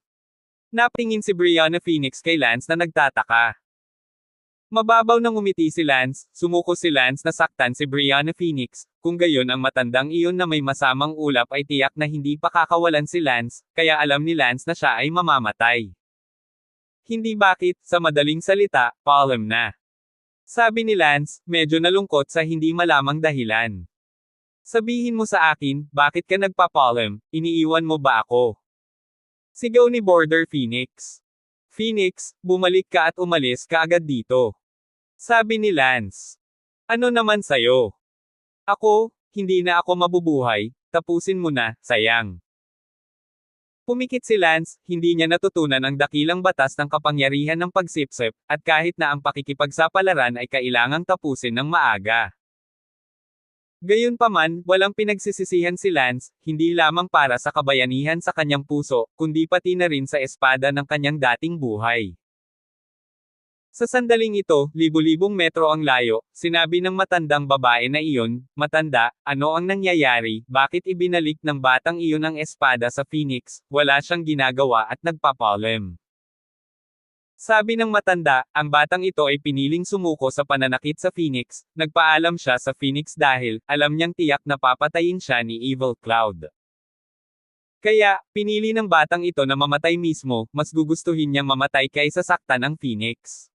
Napatingin si Brianna Phoenix kay Lance na nagtataka. Mababaw nang umiti si Lance, sumuko si Lance na saktan si Brianna Phoenix, kung gayon ang matandang iyon na may masamang ulap ay tiyak na hindi pa kakawalan si Lance, kaya alam ni Lance na siya ay mamamatay. Hindi bakit, sa madaling salita, palm na. Sabi ni Lance, medyo nalungkot sa hindi malamang dahilan. Sabihin mo sa akin, bakit ka nagpapalm, iniiwan mo ba ako? Sigaw ni Border Phoenix. Phoenix, bumalik ka at umalis ka agad dito. Sabi ni Lance. Ano naman sayo? Ako, hindi na ako mabubuhay, tapusin mo na, sayang. Pumikit si Lance, hindi niya natutunan ang dakilang batas ng kapangyarihan ng pagsipsip, at kahit na ang pakikipagsapalaran ay kailangang tapusin ng maaga. Gayunpaman, walang pinagsisisihan si Lance, hindi lamang para sa kabayanihan sa kanyang puso, kundi pati na rin sa espada ng kanyang dating buhay. Sa sandaling ito, libu-libong metro ang layo, sinabi ng matandang babae na iyon, matanda, ano ang nangyayari, bakit ibinalik ng batang iyon ang espada sa Phoenix, wala siyang ginagawa at nagpapalm. Sabi ng matanda, ang batang ito ay piniling sumuko sa pananakit sa Phoenix, nagpaalam siya sa Phoenix dahil, alam niyang tiyak na papatayin siya ni Evil Cloud. Kaya, pinili ng batang ito na mamatay mismo, mas gugustuhin niyang mamatay kaysa saktan ang Phoenix.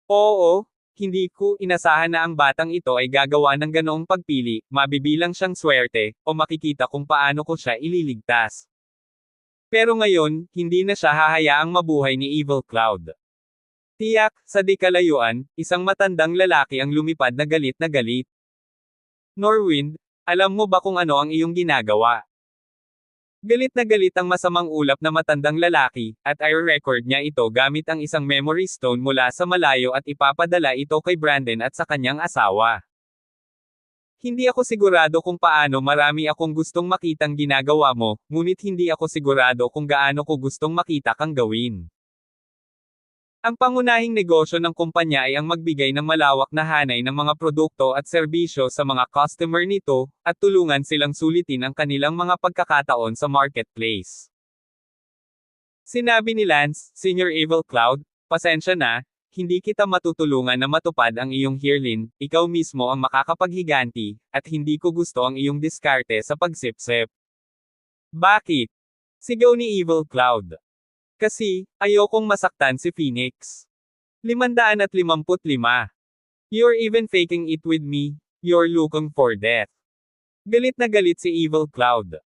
Oo, hindi ko inasahan na ang batang ito ay gagawa ng ganoong pagpili, mabibilang siyang swerte, o makikita kung paano ko siya ililigtas. Pero ngayon, hindi na siya hahayaang mabuhay ni Evil Cloud. Tiyak, sa di kalayuan, isang matandang lalaki ang lumipad na galit na galit. Norwind, alam mo ba kung ano ang iyong ginagawa? Galit na galit ang masamang ulap na matandang lalaki, at i-record niya ito gamit ang isang memory stone mula sa malayo at ipapadala ito kay Brandon at sa kanyang asawa. Hindi ako sigurado kung paano marami akong gustong makitang ginagawa mo, ngunit hindi ako sigurado kung gaano ko gustong makita kang gawin. Ang pangunahing negosyo ng kumpanya ay ang magbigay ng malawak na hanay ng mga produkto at serbisyo sa mga customer nito, at tulungan silang sulitin ang kanilang mga pagkakataon sa marketplace. Sinabi ni Lance, Senior Evil Cloud, pasensya na, hindi kita matutulungan na matupad ang iyong Hearlin, ikaw mismo ang makakapaghiganti, at hindi ko gusto ang iyong diskarte sa pagsipsip. Bakit? Sigaw ni Evil Cloud. Kasi, ayokong masaktan si Phoenix. 555. You're even faking it with me, you're looking for death. Galit na galit si Evil Cloud.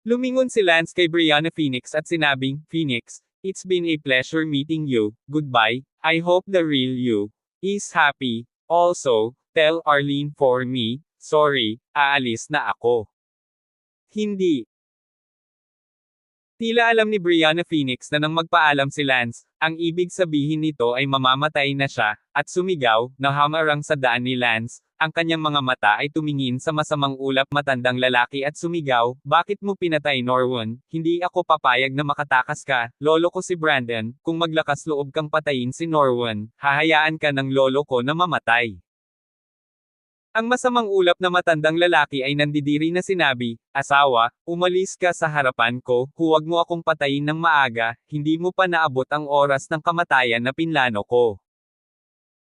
Lumingon si Lance kay Brianna Phoenix at sinabing, Phoenix, it's been a pleasure meeting you, goodbye, I hope the real you is happy. Also, tell Arlene for me, sorry, aalis na ako. Hindi. Tila alam ni Brianna Phoenix na nang magpaalam si Lance, ang ibig sabihin nito ay mamamatay na siya, at sumigaw, na hamarang sa daan ni Lance, ang kanyang mga mata ay tumingin sa masamang ulap matandang lalaki at sumigaw, bakit mo pinatay Norwin? Hindi ako papayag na makatakas ka, lolo ko si Brandon, kung maglakas loob kang patayin si Norwin, hahayaan ka ng lolo ko na mamatay. Ang masamang ulap na matandang lalaki ay nandidiri na sinabi, asawa, umalis ka sa harapan ko, huwag mo akong patayin ng maaga, hindi mo pa naabot ang oras ng kamatayan na pinlano ko.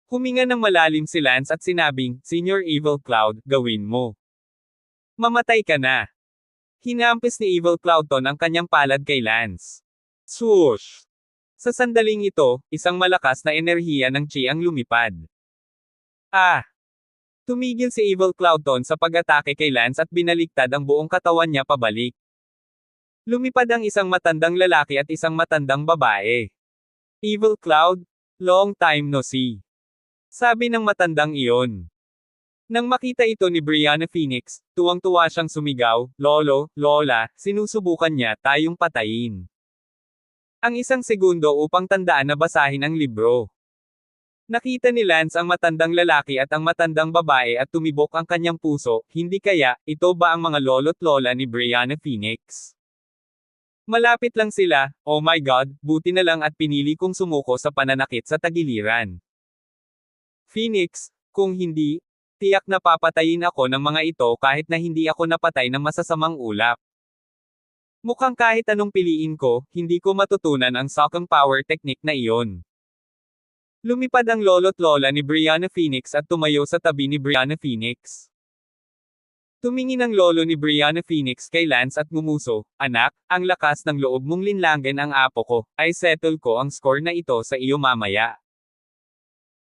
Huminga ng malalim si Lance at sinabing, Senior Evil Cloud, gawin mo. Mamatay ka na. Hinampis ni Evil Cloudton ang kanyang palad kay Lance. Swoosh! Sa sandaling ito, isang malakas na enerhiya ng chi ang lumipad. Ah! Tumigil si Evil Cloudton sa pag-atake kay Lance at binaliktad ang buong katawan niya pabalik. Lumipad ang isang matandang lalaki at isang matandang babae. Evil Cloud, long time no see. Sabi ng matandang iyon. Nang makita ito ni Brianna Phoenix, tuwang-tuwa siyang sumigaw, Lolo, Lola, sinusubukan niya tayong patayin. Ang isang segundo upang tandaan na basahin ang libro. Nakita ni Lance ang matandang lalaki at ang matandang babae at tumibok ang kanyang puso, hindi kaya, ito ba ang mga lolo't lola ni Brianna Phoenix? Malapit lang sila, oh my God, buti na lang at pinili kong sumuko sa pananakit sa tagiliran. Phoenix, kung hindi, tiyak na papatayin ako ng mga ito kahit na hindi ako napatay ng masasamang ulap. Mukhang kahit anong piliin ko, hindi ko matutunan ang Sokong Power technique na iyon. Lumipad ang lolo't lola ni Brianna Phoenix at tumayo sa tabi ni Brianna Phoenix. Tumingin ang lolo ni Brianna Phoenix kay Lance at ngumuso, anak, ang lakas ng loob mong linlangin ang apo ko, ay settle ko ang score na ito sa iyo mamaya.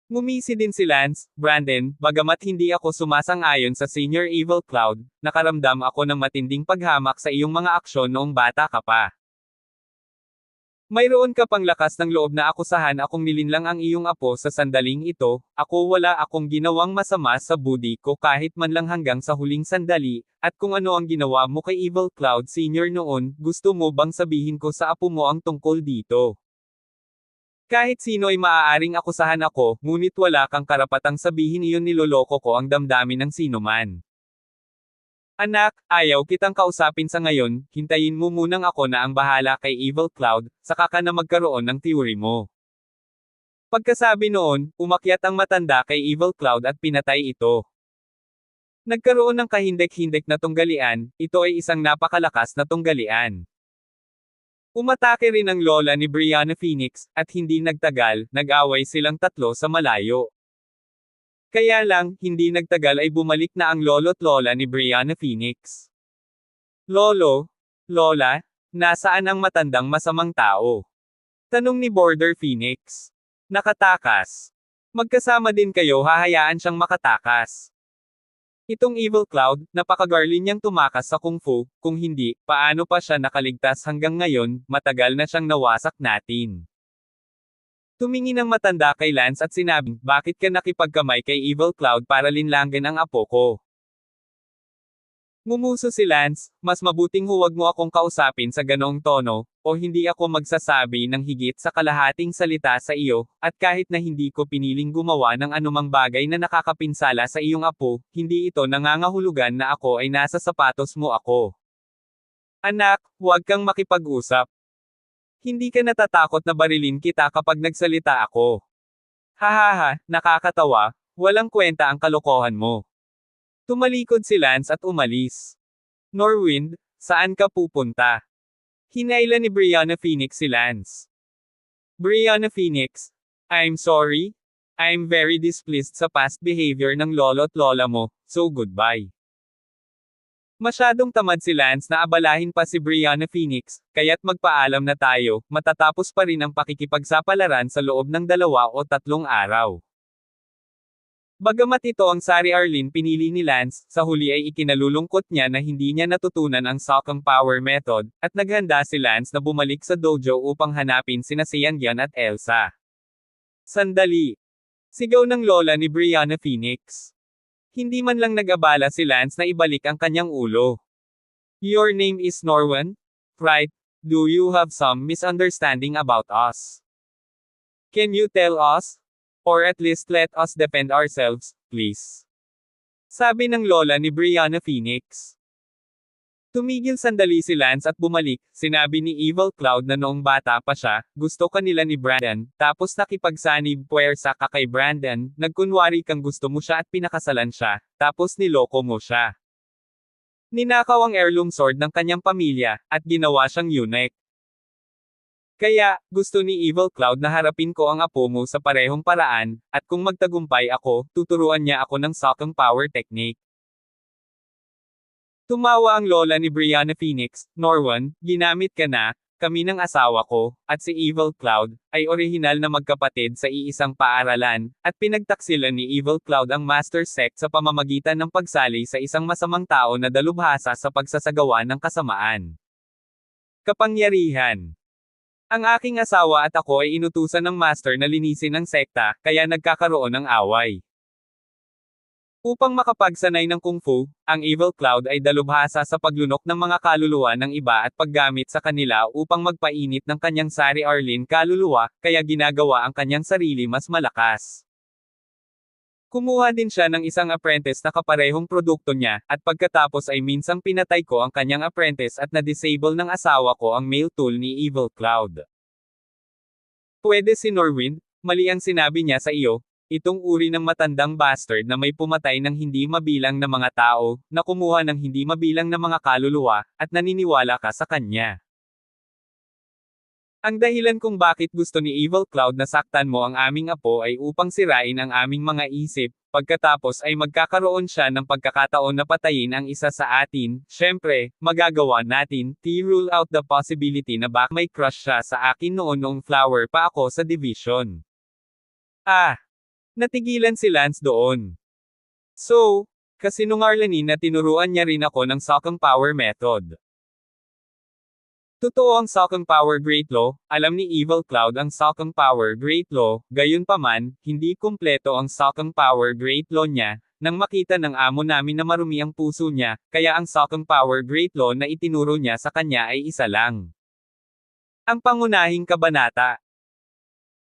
Ngumisi din si Lance, Brandon, bagamat hindi ako sumasang-ayon sa Senior Evil Cloud, nakaramdam ako ng matinding paghamak sa iyong mga aksyon noong bata ka pa. Mayroon ka pang lakas ng loob na akusahan akong nilinlang ang iyong apo sa sandaling ito, ako wala akong ginawang masama sa budi ko kahit man lang hanggang sa huling sandali, at kung ano ang ginawa mo kay Evil Cloud Senior noon, gusto mo bang sabihin ko sa apo mo ang tungkol dito? Kahit sino ay maaaring akusahan ako, ngunit wala kang karapatang sabihin iyon niloloko ko ang damdamin ng sinuman. Anak, ayaw kitang kausapin sa ngayon, hintayin mo munang ako na ang bahala kay Evil Cloud, saka ka na magkaroon ng theory mo. Pagkasabi noon, umakyat ang matanda kay Evil Cloud at pinatay ito. Nagkaroon ng kahindek-hindek na tunggalian, ito ay isang napakalakas na tunggalian. Umatake rin ang lola ni Brianna Phoenix, at hindi nagtagal, nag-away silang tatlo sa malayo. Kaya lang, hindi nagtagal ay bumalik na ang lolo't lola ni Brianna Phoenix. Lolo, Lola, nasaan ang matandang masamang tao? Tanong ni Border Phoenix. Nakatakas. Magkasama din kayo, hahayaan siyang makatakas. Itong Evil Cloud, napakagarli niyang tumakas sa Kung Fu, kung hindi, paano pa siya nakaligtas hanggang ngayon, matagal na siyang nawasak natin. Tumingin ang matanda kay Lance at sinabing, bakit ka nakipagkamay kay Evil Cloud para linlangin ang apo ko? Ngumuso si Lance, mas mabuting huwag mo akong kausapin sa ganong tono, o hindi ako magsasabi ng higit sa kalahating salita sa iyo, at kahit na hindi ko piniling gumawa ng anumang bagay na nakakapinsala sa iyong apo, hindi ito nangangahulugan na ako ay nasa sapatos mo ako. Anak, huwag kang makipag-usap. Hindi ka natatakot na barilin kita kapag nagsalita ako. Hahaha, nakakatawa, walang kwenta ang kalokohan mo. Tumalikod si Lance at umalis. Norwind, saan ka pupunta? Hinayla ni Brianna Phoenix si Lance. Brianna Phoenix, I'm sorry. I'm very displeased sa past behavior ng lolo't lola mo, so goodbye. Masyadong tamad si Lance na abalahin pa si Brianna Phoenix, kaya't magpaalam na tayo, matatapos pa rin ang pakikipagsapalaran sa loob ng 2 o 3 araw. Bagamat ito ang Sari Arlene pinili ni Lance, sa huli ay ikinalulungkot niya na hindi niya natutunan ang Sokong Power Method, at naghanda si Lance na bumalik sa dojo upang hanapin sina Seangyan at Elsa. Sandali! Sigaw ng lola ni Brianna Phoenix. Hindi man lang nag-abala si Lance na ibalik ang kanyang ulo. Your name is Norwan? Right? Do you have some misunderstanding about us? Can you tell us? Or at least let us defend ourselves, please. Sabi ng lola ni Brianna Phoenix. Tumigil sandali si Lance at bumalik, sinabi ni Evil Cloud na noong bata pa siya, gusto kanila ni Brandon, tapos nakipagsanib puwersa ka kay Brandon, nagkunwari kang gusto mo siya at pinakasalan siya, tapos niloko mo siya. Ninakaw ang heirloom sword ng kanyang pamilya, at ginawa siyang eunuch. Kaya, gusto ni Evil Cloud na harapin ko ang apo mo sa parehong paraan, at kung magtagumpay ako, tuturuan niya ako ng Sokong Power Technique. Tumawa ang lola ni Brianna Phoenix, Norwan, ginamit ka na, kami ng asawa ko, at si Evil Cloud, ay orihinal na magkapatid sa iisang paaralan, at pinagtaksilan ni Evil Cloud ang Master Sect sa pamamagitan ng pagsali sa isang masamang tao na dalubhasa sa pagsasagawa ng kasamaan. Kapangyarihan. Ang aking asawa at ako ay inutusan ng master na linisin ang sekta, kaya nagkakaroon ng away. Upang makapagsanay ng Kung Fu, ang Evil Cloud ay dalubhasa sa paglunok ng mga kaluluwa ng iba at paggamit sa kanila upang magpainit ng kanyang Sari Arlene kaluluwa, kaya ginagawa ang kanyang sarili mas malakas. Kumuha din siya ng isang apprentice na kaparehong produkto niya, at pagkatapos ay minsang pinatay ko ang kanyang apprentice at na-disable ng asawa ko ang male tool ni Evil Cloud. Pwede si Norwind, mali ang sinabi niya sa iyo, itong uri ng matandang bastard na may pumatay ng hindi mabilang na mga tao, na kumuha ng hindi mabilang na mga kaluluwa, at naniniwala ka sa kanya. Ang dahilan kung bakit gusto ni Evil Cloud na saktan mo ang aming apo ay upang sirain ang aming mga isip, pagkatapos ay magkakaroon siya ng pagkakataon na patayin ang isa sa atin, syempre, magagawa natin, rule out the possibility na baka may crush siya sa akin noong flower pa ako sa division. Natigilan si Lance doon. So, kasinungalingan na tinuruan niya rin ako ng Sokong Power Method. Totoo ang Sokong Power Great Law, alam ni Evil Cloud ang Sokong Power Great Law, gayunpaman, hindi kumpleto ang Sokong Power Great Law niya, nang makita ng amo namin na marumi ang puso niya, kaya ang Sokong Power Great Law na itinuro niya sa kanya ay isa lang. Ang pangunahing kabanata.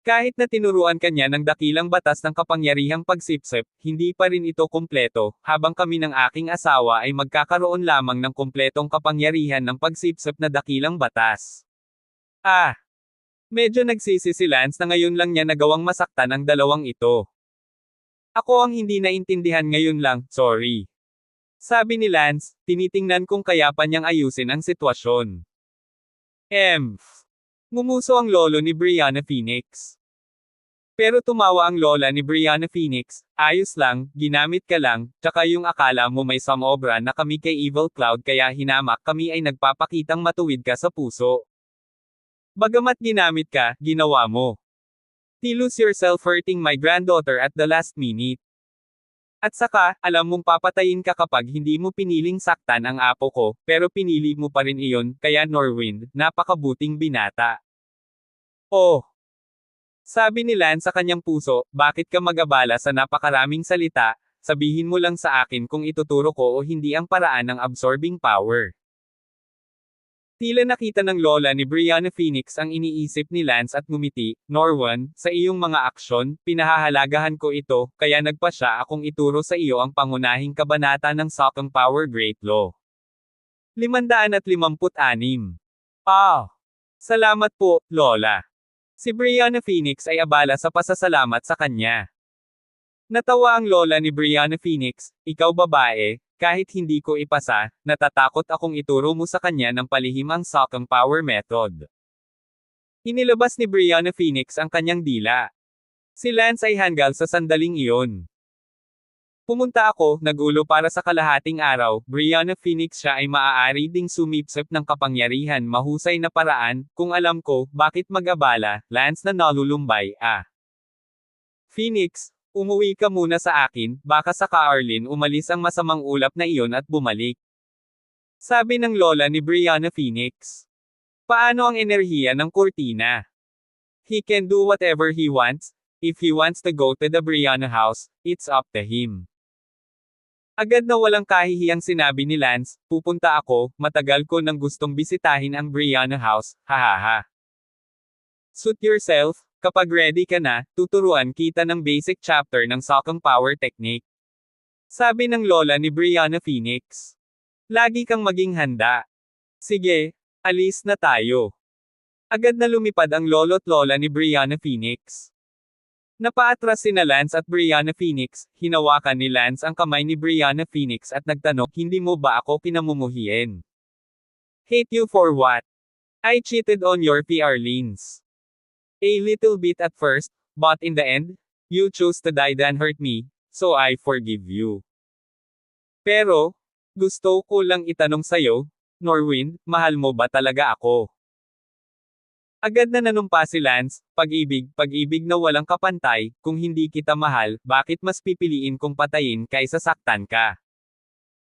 Kahit na tinuruan kanya ng dakilang batas ng kapangyarihang pagsipsip, hindi pa rin ito kumpleto, habang kami ng aking asawa ay magkakaroon lamang ng kumpletong kapangyarihan ng pagsipsip na dakilang batas. Medyo nagsisi si Lance na ngayon lang niya nagawang masaktan ang dalawang ito. Ako ang hindi naintindihan ngayon lang, sorry. Sabi ni Lance, tinitingnan kung kaya pa niyang ayusin ang sitwasyon. Ngumuso ang lolo ni Brianna Phoenix. Pero tumawa ang lola ni Brianna Phoenix, ayos lang, ginamit ka lang, tsaka yung akala mo may samobra na kami kay Evil Cloud kaya hinamak kami ay nagpapakitang matuwid ka sa puso. Bagamat ginamit ka, ginawa mo. You lose yourself hurting my granddaughter at the last minute. At saka, alam mong papatayin ka kapag hindi mo piniling saktan ang apo ko, pero pinili mo pa rin iyon, kaya Norwind, napakabuting binata. Oh! Sabi ni Lance sa kanyang puso, bakit ka mag-abala sa napakaraming salita, sabihin mo lang sa akin kung ituturo ko o hindi ang paraan ng absorbing power. Tila nakita ng lola ni Brianna Phoenix ang iniisip ni Lance at ngumiti, Norwan, sa iyong mga aksyon, pinahahalagahan ko ito, kaya nagpa siya akong ituro sa iyo ang pangunahing kabanata ng Sokong Power Great Law. 556. Salamat po, Lola. Si Brianna Phoenix ay abala sa pasasalamat sa kanya. Natawa ang lola ni Brianna Phoenix, ikaw babae, kahit hindi ko ipasa, natatakot akong ituro mo sa kanya ng palihim ang Sokong Power Method. Inilabas ni Brianna Phoenix ang kanyang dila. Si Lance ay hanggal sa sandaling iyon. Pumunta ako, nagulo para sa kalahating araw, Brianna Phoenix siya ay maaari ding sumipsip ng kapangyarihan mahusay na paraan, kung alam ko, bakit mag-abala, Lance na nalulumbay, Phoenix, umuwi ka muna sa akin, baka sa Arlene umalis ang masamang ulap na iyon at bumalik. Sabi ng lola ni Brianna Phoenix. Paano ang enerhiya ng kurtina? He can do whatever he wants, if he wants to go to the Brianna house, it's up to him. Agad na walang kahihiyang sinabi ni Lance, pupunta ako, matagal ko nang gustong bisitahin ang Brianna house, hahaha. Suit yourself, kapag ready ka na, tuturuan kita ng basic chapter ng Sokong Power Technique. Sabi ng lola ni Brianna Phoenix. Lagi kang maging handa. Sige, alis na tayo. Agad na lumipad ang lolo't lola ni Brianna Phoenix. Napaatras sina Lance at Brianna Phoenix, hinawakan ni Lance ang kamay ni Brianna Phoenix at nagtanong, hindi mo ba ako pinamumuhiin? Hate you for what? I cheated on your Arlene's. A little bit at first, but in the end, you chose to die than hurt me, so I forgive you. Pero, gusto ko lang itanong sayo, Norwind, mahal mo ba talaga ako? Agad na nanumpa si Lance, pag-ibig na walang kapantay, kung hindi kita mahal, bakit mas pipiliin kong patayin kaysa saktan ka?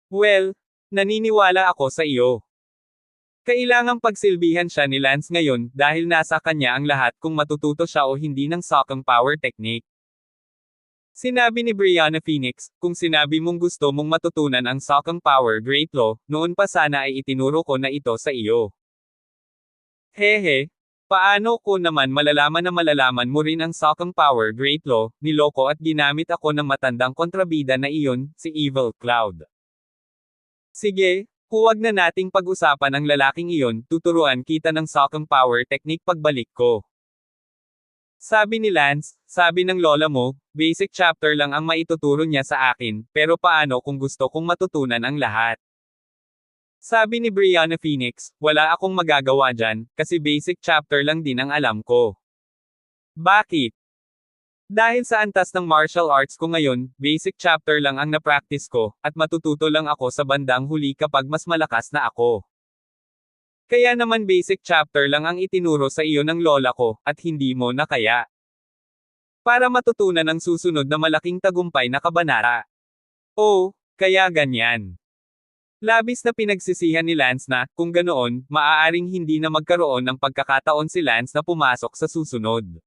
Well, naniniwala ako sa iyo. Kailangang pagsilbihan siya ni Lance ngayon, dahil nasa kanya ang lahat kung matututo siya o hindi ng Sokong Power Technique. Sinabi ni Brianna Phoenix, kung sinabi mong gusto mong matutunan ang Sokong Power Great Law, noon pa sana ay itinuro ko na ito sa iyo. Hehe. Paano ko naman malalaman mo rin ang Sokong Power Great Law, niloko at ginamit ako ng matandang kontrabida na iyon, si Evil Cloud. Sige, huwag na nating pag-usapan ang lalaking iyon, tuturuan kita ng Sokong Power Technique pagbalik ko. Sabi ni Lance, sabi ng lola mo, basic chapter lang ang maituturo niya sa akin, pero paano kung gusto kong matutunan ang lahat? Sabi ni Brianna Phoenix, wala akong magagawa dyan, kasi basic chapter lang din ang alam ko. Bakit? Dahil sa antas ng martial arts ko ngayon, basic chapter lang ang na-practice ko, at matututo lang ako sa bandang huli kapag mas malakas na ako. Kaya naman basic chapter lang ang itinuro sa iyo ng lola ko, at hindi mo na kaya. Para matutunan ang susunod na malaking tagumpay na kabanata. Oh, kaya ganyan. Labis na pinagsisihan ni Lance na, kung ganoon, maaaring hindi na magkaroon ng pagkakataon si Lance na pumasok sa susunod.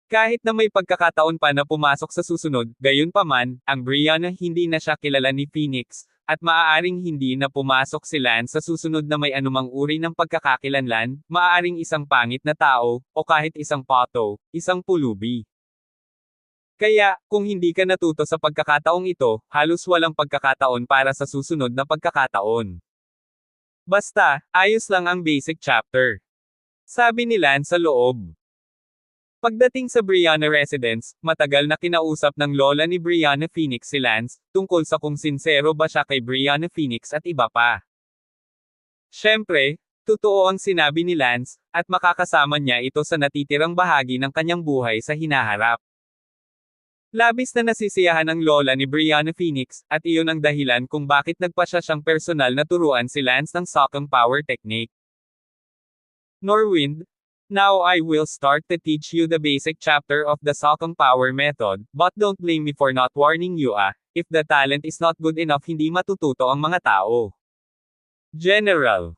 Kahit na may pagkakataon pa na pumasok sa susunod, gayunpaman, ang Brianna hindi na siya kilala ni Phoenix, at maaaring hindi na pumasok si Lance sa susunod na may anumang uri ng pagkakakilanlan, maaaring isang pangit na tao, o kahit isang pato, isang pulubi. Kaya, kung hindi ka natuto sa pagkakataong ito, halos walang pagkakataon para sa susunod na pagkakataon. Basta, ayos lang ang basic chapter. Sabi ni Lance sa loob. Pagdating sa Brianna residence, matagal na kinausap ng lola ni Brianna Phoenix si Lance, tungkol sa kung sinsero ba siya kay Brianna Phoenix at iba pa. Siyempre, Totoo ang sinabi ni Lance, at makakasama niya ito sa natitirang bahagi ng kanyang buhay sa hinaharap. Labis na nasisiyahan ang lola ni Brianna Phoenix, at iyon ang dahilan kung bakit nagpasya siyang personal na turuan si Lance ng Socom Power Technique. Norwind, now I will start to teach you the basic chapter of the Socom Power Method, but don't blame me for not warning you if the talent is not good enough hindi matututo ang mga tao. General.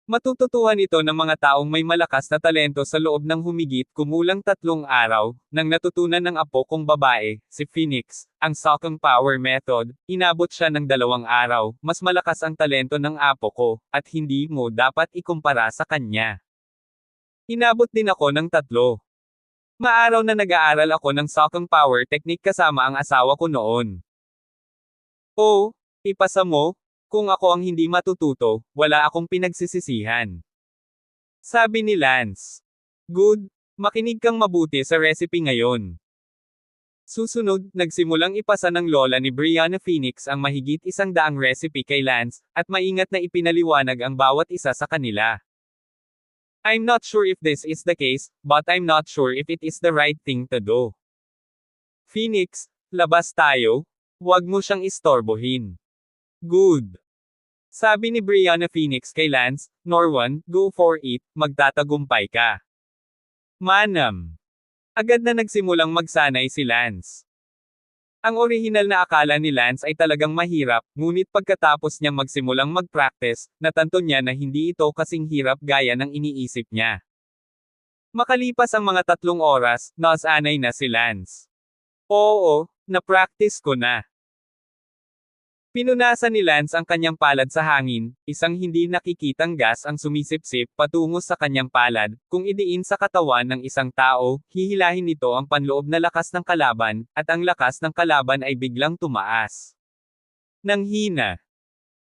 Matututuhan ito ng mga taong may malakas na talento sa loob ng humigit kumulang 3 araw, nang natutunan ng apo kong babae, si Phoenix, ang Socom Power Method, inabot siya ng 2 araw, mas malakas ang talento ng apo ko, at hindi mo dapat ikumpara sa kanya. Inabot din ako ng 3 maaraw na nag-aaral ako ng Socom Power Technique kasama ang asawa ko noon. Oh, ipasa mo? Kung ako ang hindi matututo, wala akong pinagsisisihan. Sabi ni Lance. Good, makinig kang mabuti sa recipe ngayon. Susunod, nagsimulang ipasa ng lola ni Brianna Phoenix ang mahigit 100 recipe kay Lance, at maingat na ipinaliwanag ang bawat isa sa kanila. I'm not sure if this is the case, but I'm not sure if it is the right thing to do. Phoenix, labas tayo. Huwag mo siyang istorbohin. Good. Sabi ni Brianna Phoenix kay Lance, Norwan, go for it, magtatagumpay ka. Manam. Agad na nagsimulang magsanay si Lance. Ang orihinal na akala ni Lance ay talagang mahirap, ngunit pagkatapos niyang magsimulang mag-practice, natanto niya na hindi ito kasing hirap gaya ng iniisip niya. Makalipas ang mga 3 oras, nasanay na si Lance. Oo, na-practice ko na. Pinunasan ni Lance ang kanyang palad sa hangin, isang hindi nakikitang gas ang sumisipsip patungo sa kanyang palad, kung idiin sa katawan ng isang tao, hihilahin nito ang panloob na lakas ng kalaban, at ang lakas ng kalaban ay biglang tumaas. Nang hina.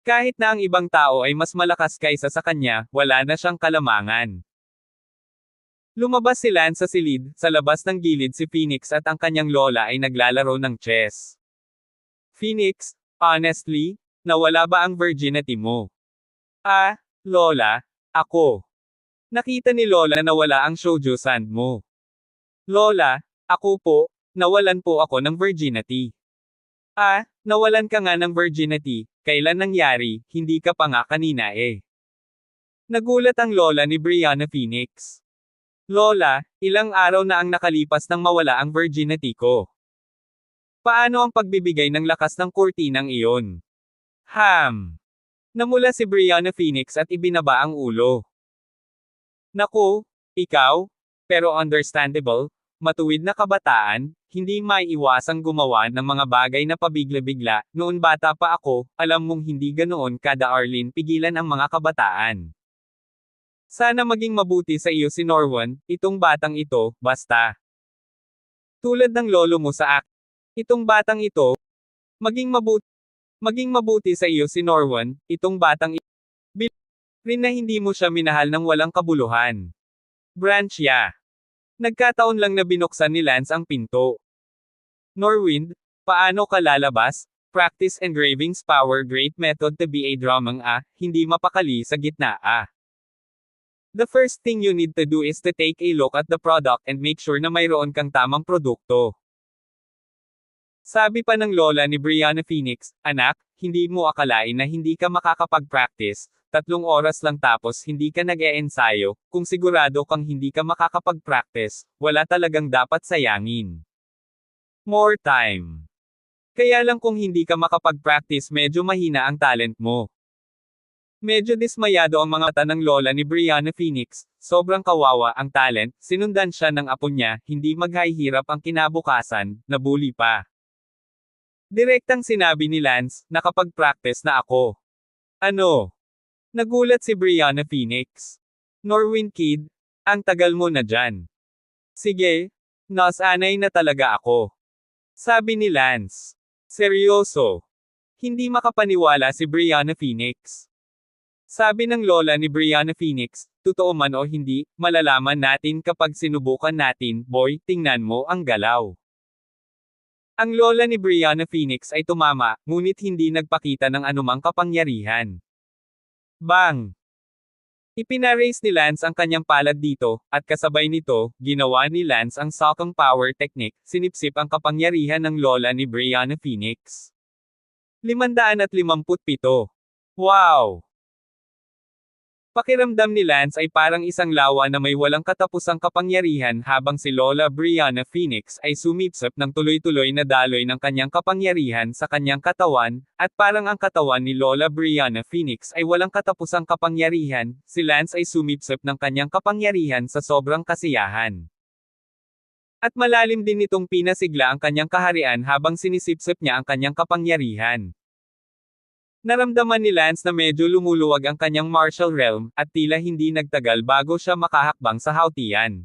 Kahit na ang ibang tao ay mas malakas kaysa sa kanya, wala na siyang kalamangan. Lumabas si Lance sa silid, sa labas ng gilid si Phoenix at ang kanyang lola ay naglalaro ng chess. Phoenix, honestly, nawala ba ang virginity mo? Lola, ako. Nakita ni Lola na nawala ang shoujo sand mo. Lola, ako po, nawalan po ako ng virginity. Nawalan ka nga ng virginity, kailan nangyari, hindi ka pa nga kanina eh. Nagulat ang lola ni Brianna Phoenix. Lola, ilang araw na ang nakalipas nang mawala ang virginity ko. Paano ang pagbibigay ng lakas ng kurtinang iyon? Namula si Brianna Phoenix at ibinaba ang ulo. Naku, ikaw? Pero understandable, matuwid na kabataan, hindi maiiwasang gumawa ng mga bagay na pabigla-bigla, noon bata pa ako, alam mong hindi ganoon kada Arlene pigilan ang mga kabataan. Sana maging mabuti sa iyo si Norwan, itong batang ito, basta. Tulad ng lolo mo sa akin. Itong batang ito, maging mabuti sa iyo si Norwan, itong batang ito. Rin na hindi mo siya minahal ng walang kabuluhan. Branch ya. Nagkataon lang na binuksan ni Lance ang pinto. Norwind, paano ka lalabas? Practice engraving's power great method to be a dramang hindi mapakali sa gitna The first thing you need to do is to take a look at the product and make sure na mayroon kang tamang produkto. Sabi pa ng lola ni Brianna Phoenix, anak, hindi mo akalain na hindi ka makakapag-practice, 3 oras lang tapos hindi ka nag-e-ensayo, kung sigurado kang hindi ka makakapag-practice, wala talagang dapat sayangin. More time. Kaya lang kung hindi ka makapag-practice medyo mahina ang talent mo. Medyo dismayado ang mga mata ng lola ni Brianna Phoenix, sobrang kawawa ang talent, sinundan siya ng apo niya, hindi maghahirap ang kinabukasan, nabuli pa. Direktang sinabi ni Lance, nakapag-practice na ako. Ano? Nagulat si Brianna Phoenix. Norwind kid, ang tagal mo na dyan. Sige, nasanay na talaga ako. Sabi ni Lance. Seryoso. Hindi makapaniwala si Brianna Phoenix. Sabi ng lola ni Brianna Phoenix, totoo man o hindi, malalaman natin kapag sinubukan natin, boy, tingnan mo ang galaw. Ang lola ni Brianna Phoenix ay tumama, ngunit hindi nagpakita ng anumang kapangyarihan. Bang! Ipinaraise ni Lance ang kanyang palad dito, at kasabay nito, ginawa ni Lance ang Sokong Power Technique, sinipsip ang kapangyarihan ng lola ni Brianna Phoenix. 557. Wow! Pakiramdam ni Lance ay parang isang lawa na may walang katapusang kapangyarihan habang si Lola Brianna Phoenix ay sumipsip ng tuloy-tuloy na daloy ng kanyang kapangyarihan sa kanyang katawan, at parang ang katawan ni Lola Brianna Phoenix ay walang katapusang kapangyarihan, si Lance ay sumipsip ng kanyang kapangyarihan sa sobrang kasiyahan. At malalim din nitong pinasigla ang kanyang kaharian habang sinisipsip niya ang kanyang kapangyarihan. Naramdaman ni Lance na medyo lumuluwag ang kanyang martial realm, at tila hindi nagtagal bago siya makahakbang sa hautian.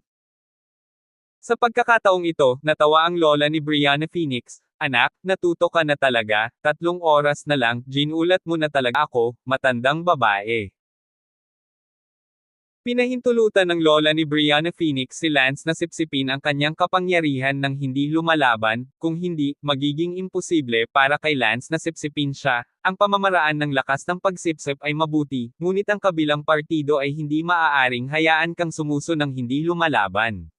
Sa pagkakataong ito, natawa ang lola ni Brianna Phoenix. "Anak, natuto ka na talaga, 3 oras na lang, ginulat mo na talaga ako, matandang babae." Pinahintulutan ng lola ni Brianna Phoenix si Lance na sipsipin ang kanyang kapangyarihan ng hindi lumalaban, kung hindi, magiging imposible para kay Lance na sipsipin siya. Ang pamamaraan ng lakas ng pagsipsip ay mabuti, ngunit ang kabilang partido ay hindi maaaring hayaan kang sumuso ng hindi lumalaban.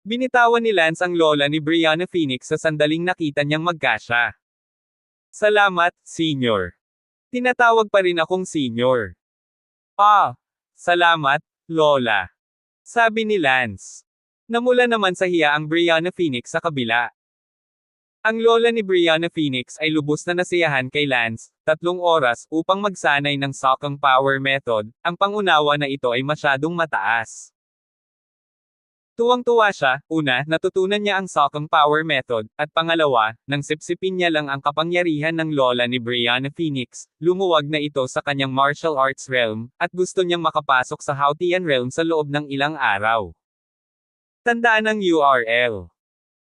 Binitawan ni Lance ang lola ni Brianna Phoenix sa sandaling nakita niyang magkasya. "Salamat, Senior. Tinatawag pa rin akong Senior." "Ah, salamat, Lola," sabi ni Lance. Namula naman sa hiya ang Brianna Phoenix sa kabila. Ang lola ni Brianna Phoenix ay lubos na nasiyahan kay Lance, 3 oras upang magsanay ng Sokong Power Method, ang pangunawa na ito ay masyadong mataas. Tuwang-tuwa siya, una, natutunan niya ang Sokong Power Method, at pangalawa, nang sipsipin niya lang ang kapangyarihan ng lola ni Brianna Phoenix, lumuwag na ito sa kanyang martial arts realm, at gusto niyang makapasok sa Hautian realm sa loob ng ilang araw. Tandaan ang URL.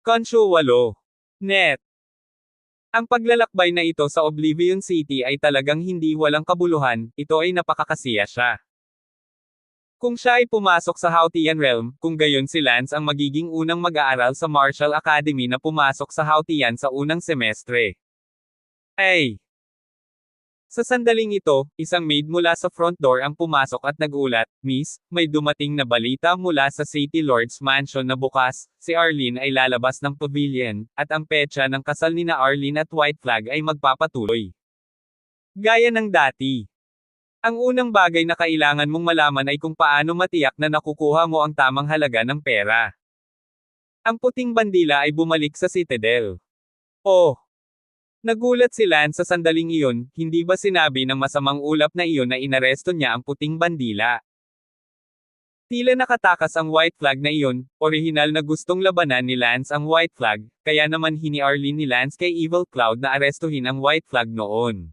Khonshu 8. Net. Ang paglalakbay na ito sa Oblivion City ay talagang hindi walang kabuluhan, ito ay napakakasiya siya. Kung siya ay pumasok sa Hautian Realm, kung gayon si Lance ang magiging unang mag-aaral sa Martial Academy na pumasok sa Hautian sa unang semestre. Ay! Sa sandaling ito, isang maid mula sa front door ang pumasok at nagulat, "Miss, may dumating na balita mula sa City Lord's Mansion na bukas, si Arlene ay lalabas ng pavilion, at ang petsa ng kasal nina Arlene at White Flag ay magpapatuloy. Gaya ng dati. Ang unang bagay na kailangan mong malaman ay kung paano matiyak na nakukuha mo ang tamang halaga ng pera." Ang puting bandila ay bumalik sa Citadel. Oh! Nagulat si Lance sa sandaling iyon, hindi ba sinabi ng masamang ulap na iyon na inaresto niya ang puting bandila? Tila nakatakas ang White Flag na iyon, orihinal na gustong labanan ni Lance ang White Flag, kaya naman hini-Arlene ni Lance kay Evil Cloud na arestuhin ang White Flag noon.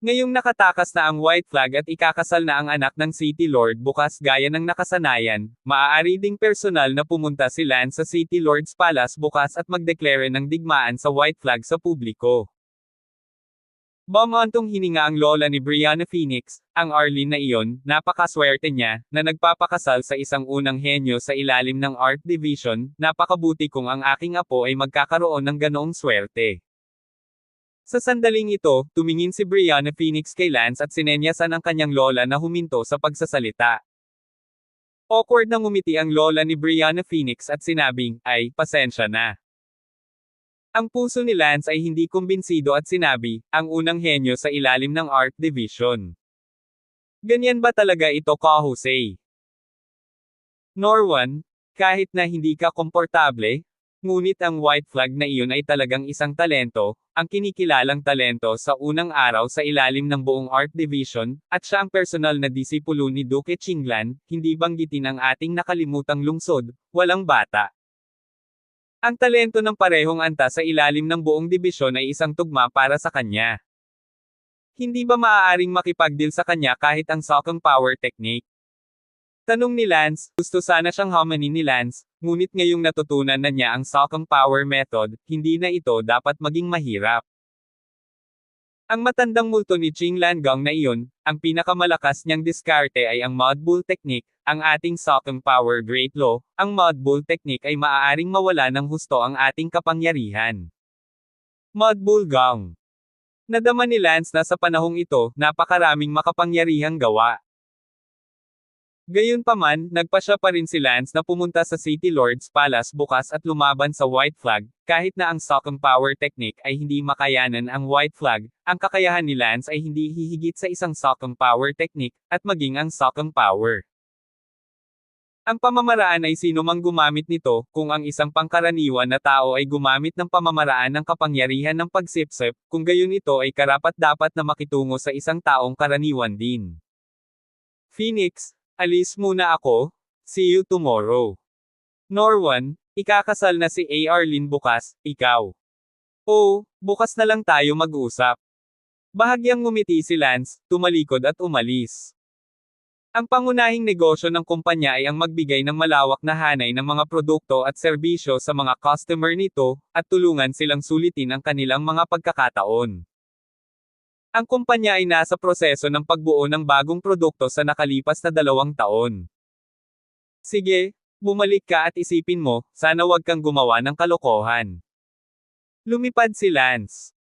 Ngayong nakatakas na ang White Flag at ikakasal na ang anak ng City Lord bukas gaya ng nakasanayan, maaari ding personal na pumunta si Lance sa City Lord's Palace bukas at magdeklare ng digmaan sa White Flag sa publiko. Bumantong hininga ang lola ni Brianna Phoenix, ang Arlene na iyon, napakaswerte niya, na nagpapakasal sa isang unang henyo sa ilalim ng Art Division, napakabuti kung ang aking apo ay magkakaroon ng ganoong swerte. Sa sandaling ito, tumingin si Brianna Phoenix kay Lance at sinenyasan ang kanyang lola na huminto sa pagsasalita. Awkward na ngumiti ang lola ni Brianna Phoenix at sinabing, "Ay, pasensya na." Ang puso ni Lance ay hindi kumbinsido at sinabi, "Ang unang henyo sa ilalim ng Art Division. Ganyan ba talaga ito, Ka Jose?" Norwan, kahit na hindi ka komportable, ngunit ang White Flag na iyon ay talagang isang talento, ang kinikilalang talento sa unang araw sa ilalim ng buong Art Division, at siya ang personal na disipulo ni Duke Chinglan, hindi banggitin ang ating nakalimutang lungsod, walang bata. Ang talento ng parehong antas sa ilalim ng buong dibisyon ay isang tugma para sa kanya. Hindi ba maaaring makipagdeal sa kanya kahit ang Sokong Power Technique? Tanong ni Lance, gusto sana siyang hamanin ni Lance, ngunit ngayong natutunan na niya ang Sokong Power Method, hindi na ito dapat maging mahirap. Ang matandang multo ni Chinglan Gong na iyon, ang pinakamalakas niyang diskarte ay ang Mud Bull Technique, ang ating Sokong Power Great Law, ang Mud Bull Technique ay maaaring mawala ng husto ang ating kapangyarihan. Mud Bull Gong. Nadama ni Lance na sa panahong ito, napakaraming makapangyarihang gawa. Gayunpaman, nagpasya pa rin si Lance na pumunta sa City Lord's Palace bukas at lumaban sa White Flag, kahit na ang Socom Power Technique ay hindi makayanan ang White Flag, ang kakayahan ni Lance ay hindi hihigit sa isang Socom Power Technique, at maging ang Socom Power. Ang pamamaraan ay sino mang gumamit nito, kung ang isang pangkaraniwan na tao ay gumamit ng pamamaraan ng kapangyarihan ng pagsipsip, kung gayon ito ay karapat-dapat na makitungo sa isang taong karaniwan din. Phoenix, alis muna ako, see you tomorrow. Norwan, ikakasal na si Arlene bukas, ikaw. Oh, bukas na lang tayo mag-usap. Bahagyang ngumiti si Lance, tumalikod at umalis. Ang pangunahing negosyo ng kumpanya ay ang magbigay ng malawak na hanay ng mga produkto at serbisyo sa mga customer nito, at tulungan silang sulitin ang kanilang mga pagkakataon. Ang kumpanya ay nasa proseso ng pagbuo ng bagong produkto sa nakalipas na 2 taon. Sige, bumalik ka at isipin mo, sana wag kang gumawa ng kalokohan. Lumipad si Lance.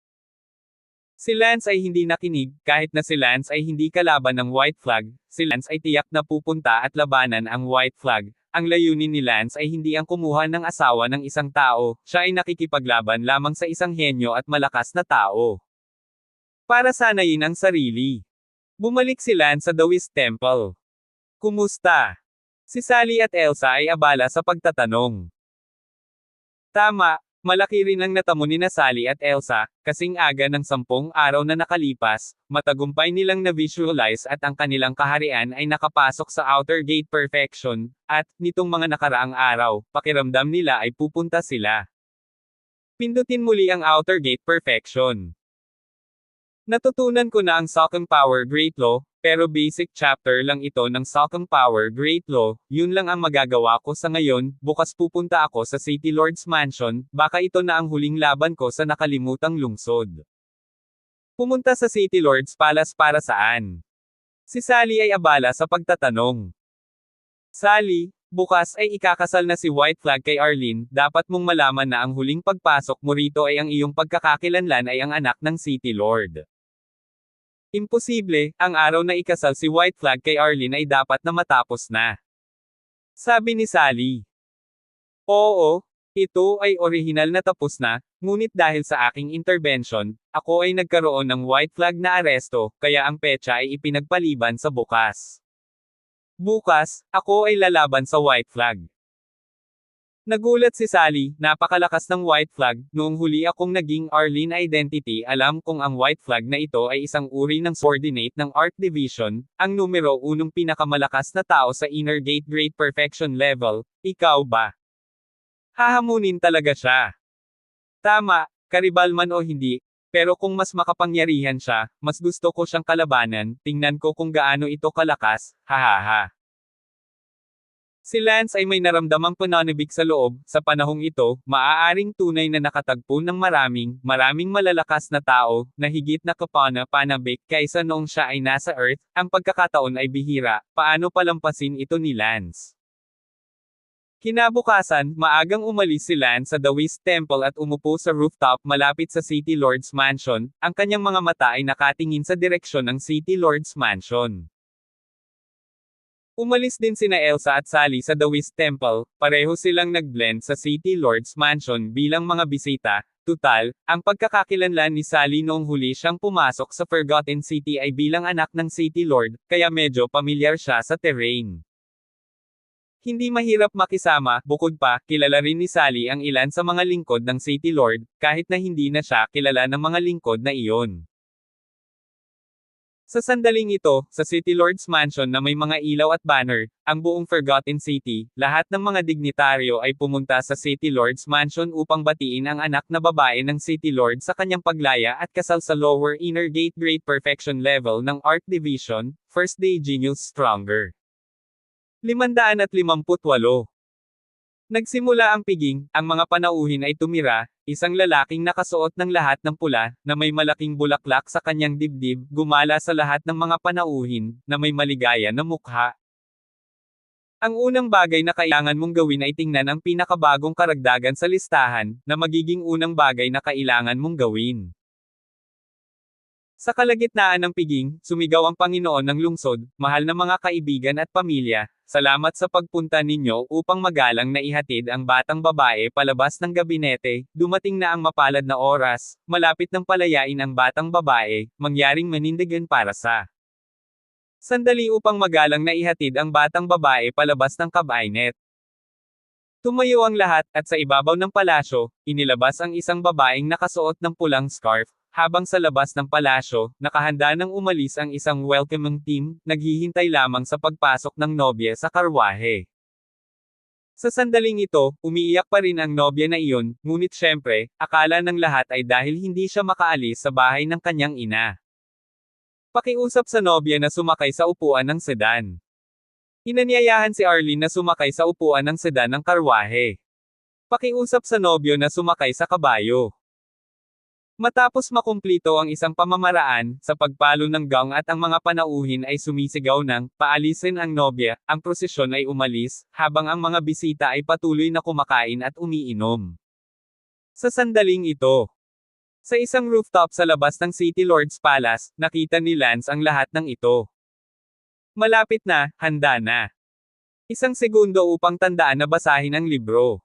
Si Lance ay hindi nakinig, kahit na si Lance ay hindi kalaban ng White Flag, si Lance ay tiyak na pupunta at labanan ang White Flag. Ang layunin ni Lance ay hindi ang kumuha ng asawa ng isang tao, siya ay nakikipaglaban lamang sa isang henyo at malakas na tao. Para sanayin ang sarili. Bumalik si Lance sa The Whist Temple. Kumusta? Si Sally at Elsa ay abala sa pagtatanong. Tama. Malaki rin ang natamo ni Sally at Elsa, kasing aga ng 10 araw na nakalipas, matagumpay nilang na-visualize at ang kanilang kaharian ay nakapasok sa Outer Gate Perfection, at, nitong mga nakaraang araw, pakiramdam nila ay pupunta sila. Pindutin muli ang Outer Gate Perfection. Natutunan ko na ang Socom Power Great Law, pero basic chapter lang ito ng Socom Power Great Law, yun lang ang magagawa ko sa ngayon, bukas pupunta ako sa City Lord's Mansion, baka ito na ang huling laban ko sa nakalimutang lungsod. Pumunta sa City Lord's Palace para saan? Si Sally ay abala sa pagtatanong. Sally, bukas ay ikakasal na si White Flag kay Arlene, dapat mong malaman na ang huling pagpasok mo rito ay ang iyong pagkakakilanlan ay ang anak ng City Lord. Imposible, ang araw na ikasal si White Flag kay Arlene ay dapat na matapos na. Sabi ni Sally. Oo, ito ay orihinal na tapos na, ngunit dahil sa aking intervention, ako ay nagkaroon ng White Flag na aresto, kaya ang petsa ay ipinagpaliban sa bukas. Bukas, ako ay lalaban sa White Flag. Nagulat si Sally, napakalakas ng White Flag, noong huli akong naging Arlene Identity alam kong ang White Flag na ito ay isang uri ng subordinate ng Art Division, ang numero 1 pinakamalakas na tao sa Inner Gate Great Perfection Level, ikaw ba? Hahamunin talaga siya. Tama, karibal man o hindi, pero kung mas makapangyarihan siya, mas gusto ko siyang kalabanan, tingnan ko kung gaano ito kalakas, hahaha. Si Lance ay may naramdamang pananabik sa loob, sa panahong ito, maaaring tunay na nakatagpo ng maraming malalakas na tao, na higit na kapana-panabik kaysa noong siya ay nasa Earth, ang pagkakataon ay bihira, paano palampasin ito ni Lance? Kinabukasan, maagang umalis si Lance sa The Whist Temple at umupo sa rooftop malapit sa City Lord's Mansion, ang kanyang mga mata ay nakatingin sa direksyon ng City Lord's Mansion. Umalis din sina Elsa at Sally sa The Whist Temple, pareho silang nag-blend sa City Lord's Mansion bilang mga bisita. Tutal, ang pagkakakilanlan ni Sally noong huli siyang pumasok sa Forgotten City ay bilang anak ng City Lord, kaya medyo pamilyar siya sa terrain. Hindi mahirap makisama, bukod pa, kilala rin ni Sally ang ilan sa mga lingkod ng City Lord, kahit na hindi na siya kilala ng mga lingkod na iyon. Sa sandaling ito, sa City Lord's Mansion na may mga ilaw at banner, ang buong Forgotten City, lahat ng mga dignitaryo ay pumunta sa City Lord's Mansion upang batiin ang anak na babae ng City Lord sa kanyang paglaya at kasal sa Lower Inner Gate Great Perfection Level ng Art Division, First Day Genius Stronger. 558. Nagsimula ang piging, ang mga panauhin ay tumira, isang lalaking nakasuot ng lahat ng pula, na may malaking bulaklak sa kanyang dibdib, gumala sa lahat ng mga panauhin, na may maligaya na mukha. Ang unang bagay na kailangan mong gawin ay tingnan ang pinakabagong karagdagan sa listahan, na magiging unang bagay na kailangan mong gawin. Sa kalagitnaan ng piging, sumigaw ang Panginoon ng lungsod, "Mahal na mga kaibigan at pamilya, salamat sa pagpunta ninyo upang magalang na ihatid ang batang babae palabas ng gabinete, dumating na ang mapalad na oras, malapit ng palayain ang batang babae, mangyaring manindigan para sa sandali upang magalang na ihatid ang batang babae palabas ng kabinet." Tumayo ang lahat, at sa ibabaw ng palasyo, inilabas ang isang babaeng nakasuot ng pulang scarf, habang sa labas ng palasyo, nakahanda nang umalis ang isang welcoming team, naghihintay lamang sa pagpasok ng nobya sa karwahe. Sa sandaling ito, umiiyak pa rin ang nobya na iyon, ngunit syempre, akala ng lahat ay dahil hindi siya makaalis sa bahay ng kanyang ina. Pakiusap sa nobya na sumakay sa upuan ng sedan. Inanyayahan si Arlene na sumakay sa upuan ng sedan ng karwahe. Pakiusap sa nobyo na sumakay sa kabayo. Matapos makumplito ang isang pamamaraan, sa pagpalo ng gong at ang mga panauhin ay sumisigaw ng, paalisin ang nobya, ang prosesyon ay umalis, habang ang mga bisita ay patuloy na kumakain at umiinom. Sa sandaling ito, sa isang rooftop sa labas ng City Lord's Palace, nakita ni Lance ang lahat ng ito. Malapit na, handa na. Isang segundo upang tandaan na basahin ang libro.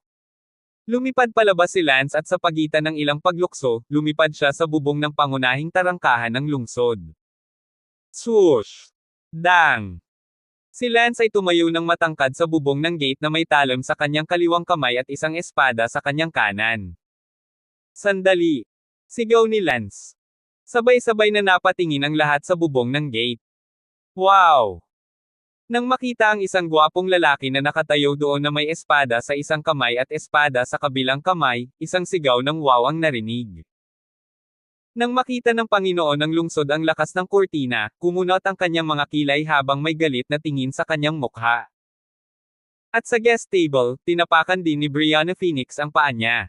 Lumipad palabas si Lance at sa pagitan ng ilang paglukso, lumipad siya sa bubong ng pangunahing tarangkahan ng lungsod. Swoosh! Dang! Si Lance ay tumayo ng matangkad sa bubong ng gate na may talim sa kanyang kaliwang kamay at isang espada sa kanyang kanan. Sandali! Sigaw ni Lance. Sabay-sabay na napatingin ang lahat sa bubong ng gate. Wow! Nang makita ang isang gwapong lalaki na nakatayo doon na may espada sa isang kamay at espada sa kabilang kamay, isang sigaw ng wow ang narinig. Nang makita ng Panginoon ng lungsod ang lakas ng kurtina, kumunot ang kanyang mga kilay habang may galit na tingin sa kanyang mukha. At sa guest table, tinapakan din ni Brianna Phoenix ang paa niya.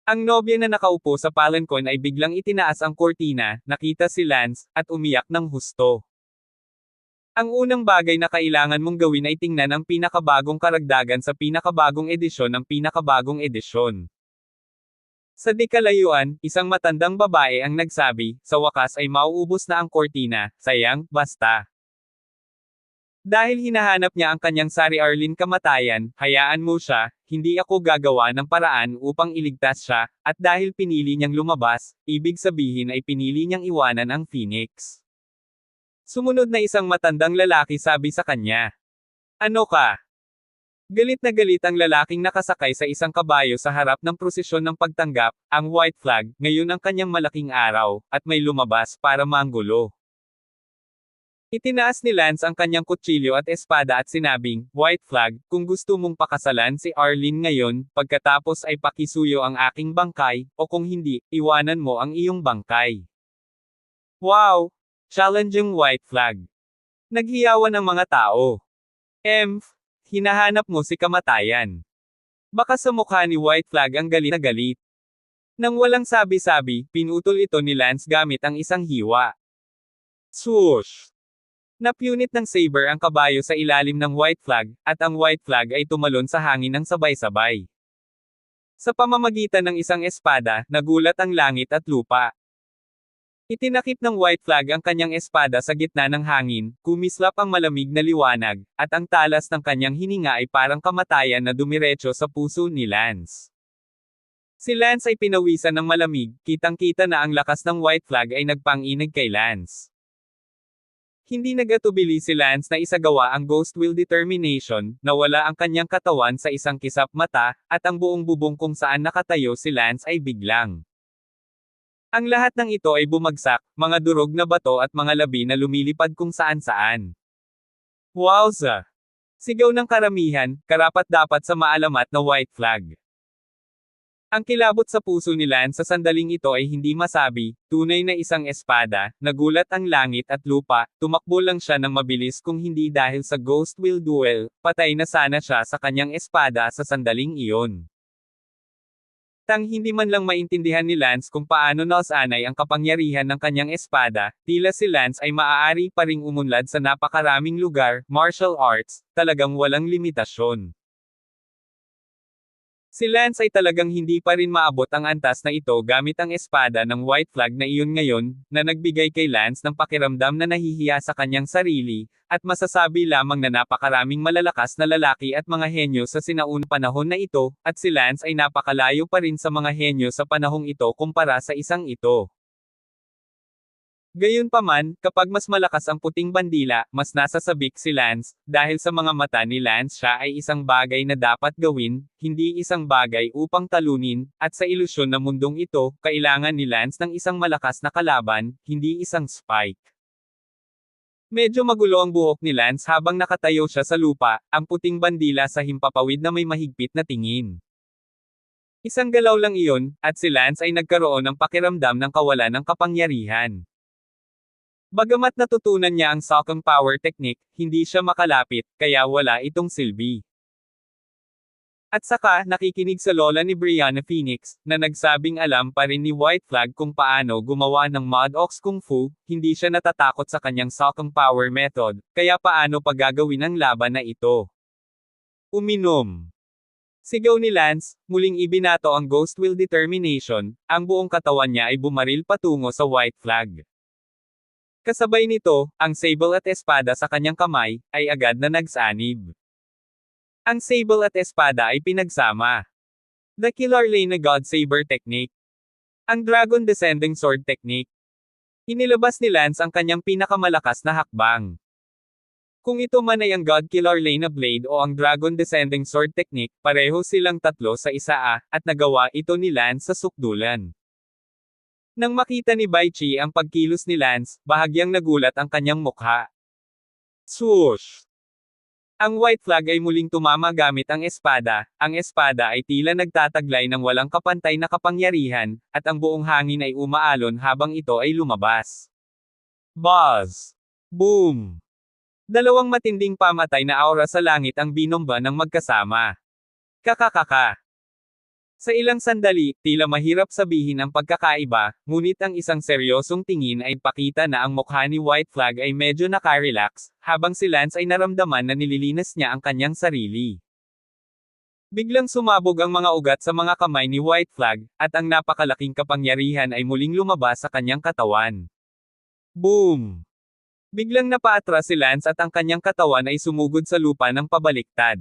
Ang nobya na nakaupo sa palanquin ay biglang itinaas ang kurtina, nakita si Lance, at umiyak ng husto. Ang unang bagay na kailangan mong gawin ay tingnan ang pinakabagong karagdagan sa pinakabagong edisyon ng pinakabagong edisyon. Sa di kalayuan, isang matandang babae ang nagsabi, sa wakas ay mauubos na ang kortina, sayang, basta. Dahil hinahanap niya ang kanyang Sari Arlene kamatayan, hayaan mo siya, hindi ako gagawa ng paraan upang iligtas siya, at dahil pinili niyang lumabas, ibig sabihin ay pinili niyang iwanan ang Phoenix. Sumunod na isang matandang lalaki sabi sa kanya. Ano ka? Galit na galit ang lalaking nakasakay sa isang kabayo sa harap ng prosesyon ng pagtanggap, ang white flag, ngayon ang kanyang malaking araw, at may lumabas para manggulo. Itinaas ni Lance ang kanyang kutsilyo at espada at sinabing, White flag, kung gusto mong pakasalan si Arlene ngayon, pagkatapos ay pakisuyo ang aking bangkay, o kung hindi, iwanan mo ang iyong bangkay. Wow! Challenging white flag. Naghiyawan ang mga tao. Hinahanap mo si kamatayan. Baka sa mukha ni white flag ang galit na galit. Nang walang sabi-sabi, pinutol ito ni Lance gamit ang isang hiwa. Swoosh! Napunit ng saber ang kabayo sa ilalim ng white flag, at ang white flag ay tumalon sa hangin ng sabay-sabay. Sa pamamagitan ng isang espada, nagulat ang langit at lupa. Itinakip ng white flag ang kanyang espada sa gitna ng hangin, kumislap ang malamig na liwanag, at ang talas ng kanyang hininga ay parang kamatayan na dumiretso sa puso ni Lance. Si Lance ay pinawisan ng malamig, kitang-kita na ang lakas ng white flag ay nagpang-inig kay Lance. Hindi nagatubili si Lance na isagawa ang Ghost Will Determination, nawala ang kanyang katawan sa isang kisap mata, at ang buong bubong kung saan nakatayo si Lance ay biglang. Ang lahat ng ito ay bumagsak, mga durog na bato at mga labi na lumilipad kung saan-saan. Wowza! Sigaw ng karamihan, karapat-dapat sa maalamat na white flag. Ang kilabot sa puso ni Lance sa sandaling ito ay hindi masabi, tunay na isang espada, nagulat ang langit at lupa, tumakbo lang siya ng mabilis kung hindi dahil sa Ghost Will Duel, patay na sana siya sa kanyang espada sa sandaling iyon. Hindi man lang maintindihan ni Lance kung paano nasanay ang kapangyarihan ng kanyang espada, tila si Lance ay maaari pa ring umunlad sa napakaraming lugar, martial arts, talagang walang limitasyon. Si Lance ay talagang hindi pa rin maabot ang antas na ito gamit ang espada ng White Flag na iyon ngayon, na nagbigay kay Lance ng pakiramdam na nahihiya sa kanyang sarili, at masasabi lamang na napakaraming malalakas na lalaki at mga henyo sa sinaunang panahon na ito, at si Lance ay napakalayo pa rin sa mga henyo sa panahong ito kumpara sa isang ito. Gayunpaman, kapag mas malakas ang puting bandila, mas nasasabik si Lance, dahil sa mga mata ni Lance siya ay isang bagay na dapat gawin, hindi isang bagay upang talunin, at sa ilusyon na mundong ito, kailangan ni Lance ng isang malakas na kalaban, hindi isang Spike. Medyo magulo ang buhok ni Lance habang nakatayo siya sa lupa, ang puting bandila sa himpapawid na may mahigpit na tingin. Isang galaw lang iyon, at si Lance ay nagkaroon ng pakiramdam ng kawalan ng kapangyarihan. Bagamat natutunan niya ang Sokong Power Technique, hindi siya makalapit, kaya wala itong silbi. At saka, nakikinig sa lola ni Brianna Phoenix, na nagsabing alam pa rin ni White Flag kung paano gumawa ng Mud Ox Kung Fu, hindi siya natatakot sa kanyang Sokong Power Method, kaya paano pa gagawin ang laban na ito? Uminom. Sigaw ni Lance, muling ibinato ang Ghost Will Determination, ang buong katawan niya ay bumaril patungo sa White Flag. Kasabay nito, ang sable at espada sa kanyang kamay, ay agad na nagsanib. Ang sable at espada ay pinagsama. The Killer Lane God Saber Technique. Ang Dragon Descending Sword Technique. Inilabas ni Lance ang kanyang pinakamalakas na hakbang. Kung ito man ay ang God Killer Lane Blade o ang Dragon Descending Sword Technique, pareho silang tatlo sa isa at nagawa ito ni Lance sa sukdulan. Nang makita ni Bai Chi ang pagkilos ni Lance, bahagyang nagulat ang kanyang mukha. Swoosh! Ang White Flag ay muling tumama gamit ang espada ay tila nagtataglay ng walang kapantay na kapangyarihan, at ang buong hangin ay umaalon habang ito ay lumabas. Buzz! Boom! Dalawang matinding pamatay na aura sa langit ang binomba ng magkasama. Kakakaka! Sa ilang sandali, tila mahirap sabihin ang pagkakaiba, ngunit ang isang seryosong tingin ay pakita na ang mukha ni White Flag ay medyo nakarelax, habang si Lance ay naramdaman na nililinas niya ang kanyang sarili. Biglang sumabog ang mga ugat sa mga kamay ni White Flag, at ang napakalaking kapangyarihan ay muling lumabas sa kanyang katawan. Boom! Biglang napaatras si Lance at ang kanyang katawan ay sumugod sa lupa ng pabaliktad.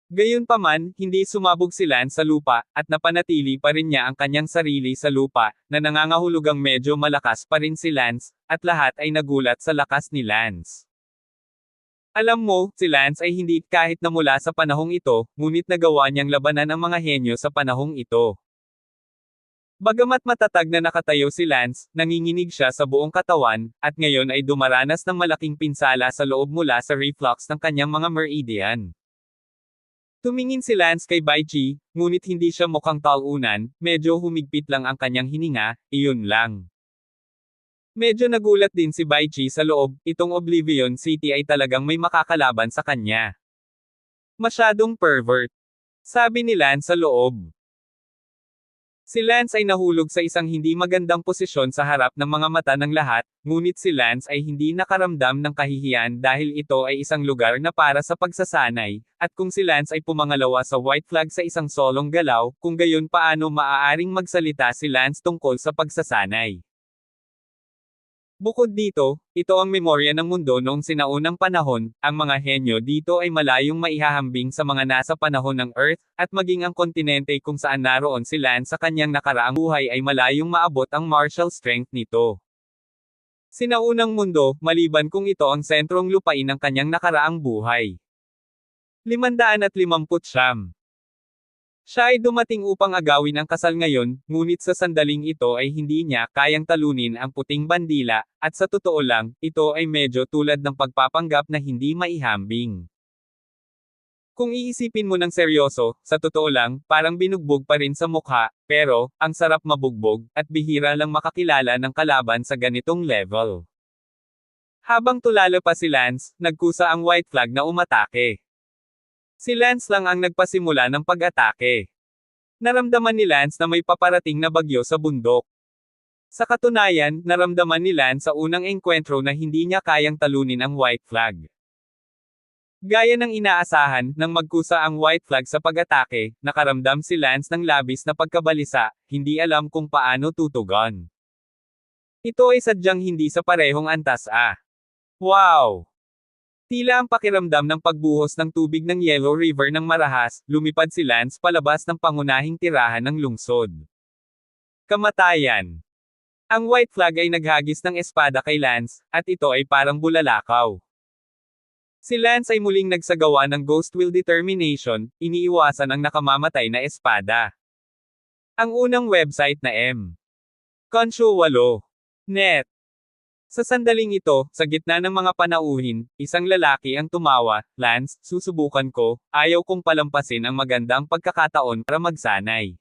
Gayunpaman, hindi sumabog si Lance sa lupa, at napanatili pa rin niya ang kanyang sarili sa lupa, na nangangahulugang medyo malakas pa rin si Lance, at lahat ay nagulat sa lakas ni Lance. Alam mo, si Lance ay hindi kahit na mula sa panahong ito, ngunit nagawa niyang labanan ang mga henyo sa panahong ito. Bagamat matatag na nakatayo si Lance, nanginginig siya sa buong katawan, at ngayon ay dumaranas ng malaking pinsala sa loob mula sa reflux ng kanyang mga meridian. Tumingin si Lance kay Bai Chi, ngunit hindi siya mukhang talunan, medyo humigpit lang ang kanyang hininga, iyon lang. Medyo nagulat din si Bai Chi sa loob, itong Oblivion City ay talagang may makakalaban sa kanya. Masyadong pervert. Sabi ni Lance sa loob. Si Lance ay nahulog sa isang hindi magandang posisyon sa harap ng mga mata ng lahat, ngunit si Lance ay hindi nakaramdam ng kahihiyan dahil ito ay isang lugar na para sa pagsasanay, at kung si Lance ay pumangalawa sa White Flag sa isang solong galaw, kung gayon paano maaaring magsalita si Lance tungkol sa pagsasanay. Bukod dito, ito ang memorya ng mundo noong sinaunang panahon, ang mga henyo dito ay malayong maihahambing sa mga nasa panahon ng Earth, at maging ang kontinente kung saan naroon si Lance sa kanyang nakaraang buhay ay malayong maabot ang martial strength nito. Sinaunang mundo, maliban kung ito ang sentrong lupain ng kanyang nakaraang buhay. 559. Siya ay dumating upang agawin ang kasal ngayon, ngunit sa sandaling ito ay hindi niya kayang talunin ang puting bandila, at sa totoo lang, ito ay medyo tulad ng pagpapanggap na hindi maihambing. Kung iisipin mo ng seryoso, sa totoo lang, parang binugbog pa rin sa mukha, pero, ang sarap mabugbog, at bihira lang makakilala ng kalaban sa ganitong level. Habang tulala pa si Lance, nagkusa ang White Flag na umatake. Si Lance lang ang nagpasimula ng pag-atake. Naramdaman ni Lance na may paparating na bagyo sa bundok. Sa katunayan, naramdaman ni Lance sa unang engkwentro na hindi niya kayang talunin ang White Flag. Gaya ng inaasahan, nang magkusa ang white flag sa pag-atake, nakaramdam si Lance ng labis na pagkabalisa, hindi alam kung paano tutugon. Ito ay sadyang hindi sa parehong antas Wow! Tila ang pakiramdam ng pagbuhos ng tubig ng Yellow River ng marahas, lumipad si Lance palabas ng pangunahing tirahan ng lungsod. Kamatayan. Ang white flag ay naghagis ng espada kay Lance, at ito ay parang bulalakaw. Si Lance ay muling nagsagawa ng Ghost Will Determination, iniiwasan ang nakamamatay na espada. Ang unang website na Concho 8. Net. Sa sandaling ito, sa gitna ng mga panauhin, isang lalaki ang tumawa, Lance, susubukan ko, ayaw kong palampasin ang magandang pagkakataon para magsanay.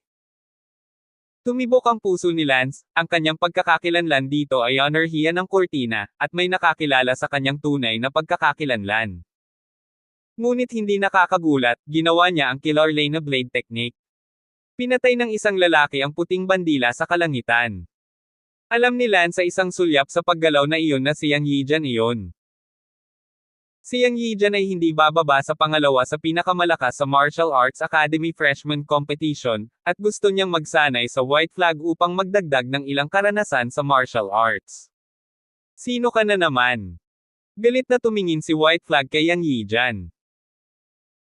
Tumibok ang puso ni Lance, ang kanyang pagkakakilanlan dito ay anarhiya ng kortina, at may nakakilala sa kanyang tunay na pagkakakilanlan. Ngunit hindi nakakagulat, ginawa niya ang Killer Lane Blade Technique. Pinatay ng isang lalaki ang puting bandila sa kalangitan. Alam ni Lance sa isang sulyap sa paggalaw na iyon na si Yang Yijan iyon. Si Yang Yijan ay hindi bababa sa pangalawa sa pinakamalakas sa Martial Arts Academy Freshman Competition, at gusto niyang magsanay sa white flag upang magdagdag ng ilang karanasan sa martial arts. Sino ka na naman? Galit na tumingin si white flag kay Yang Yijan.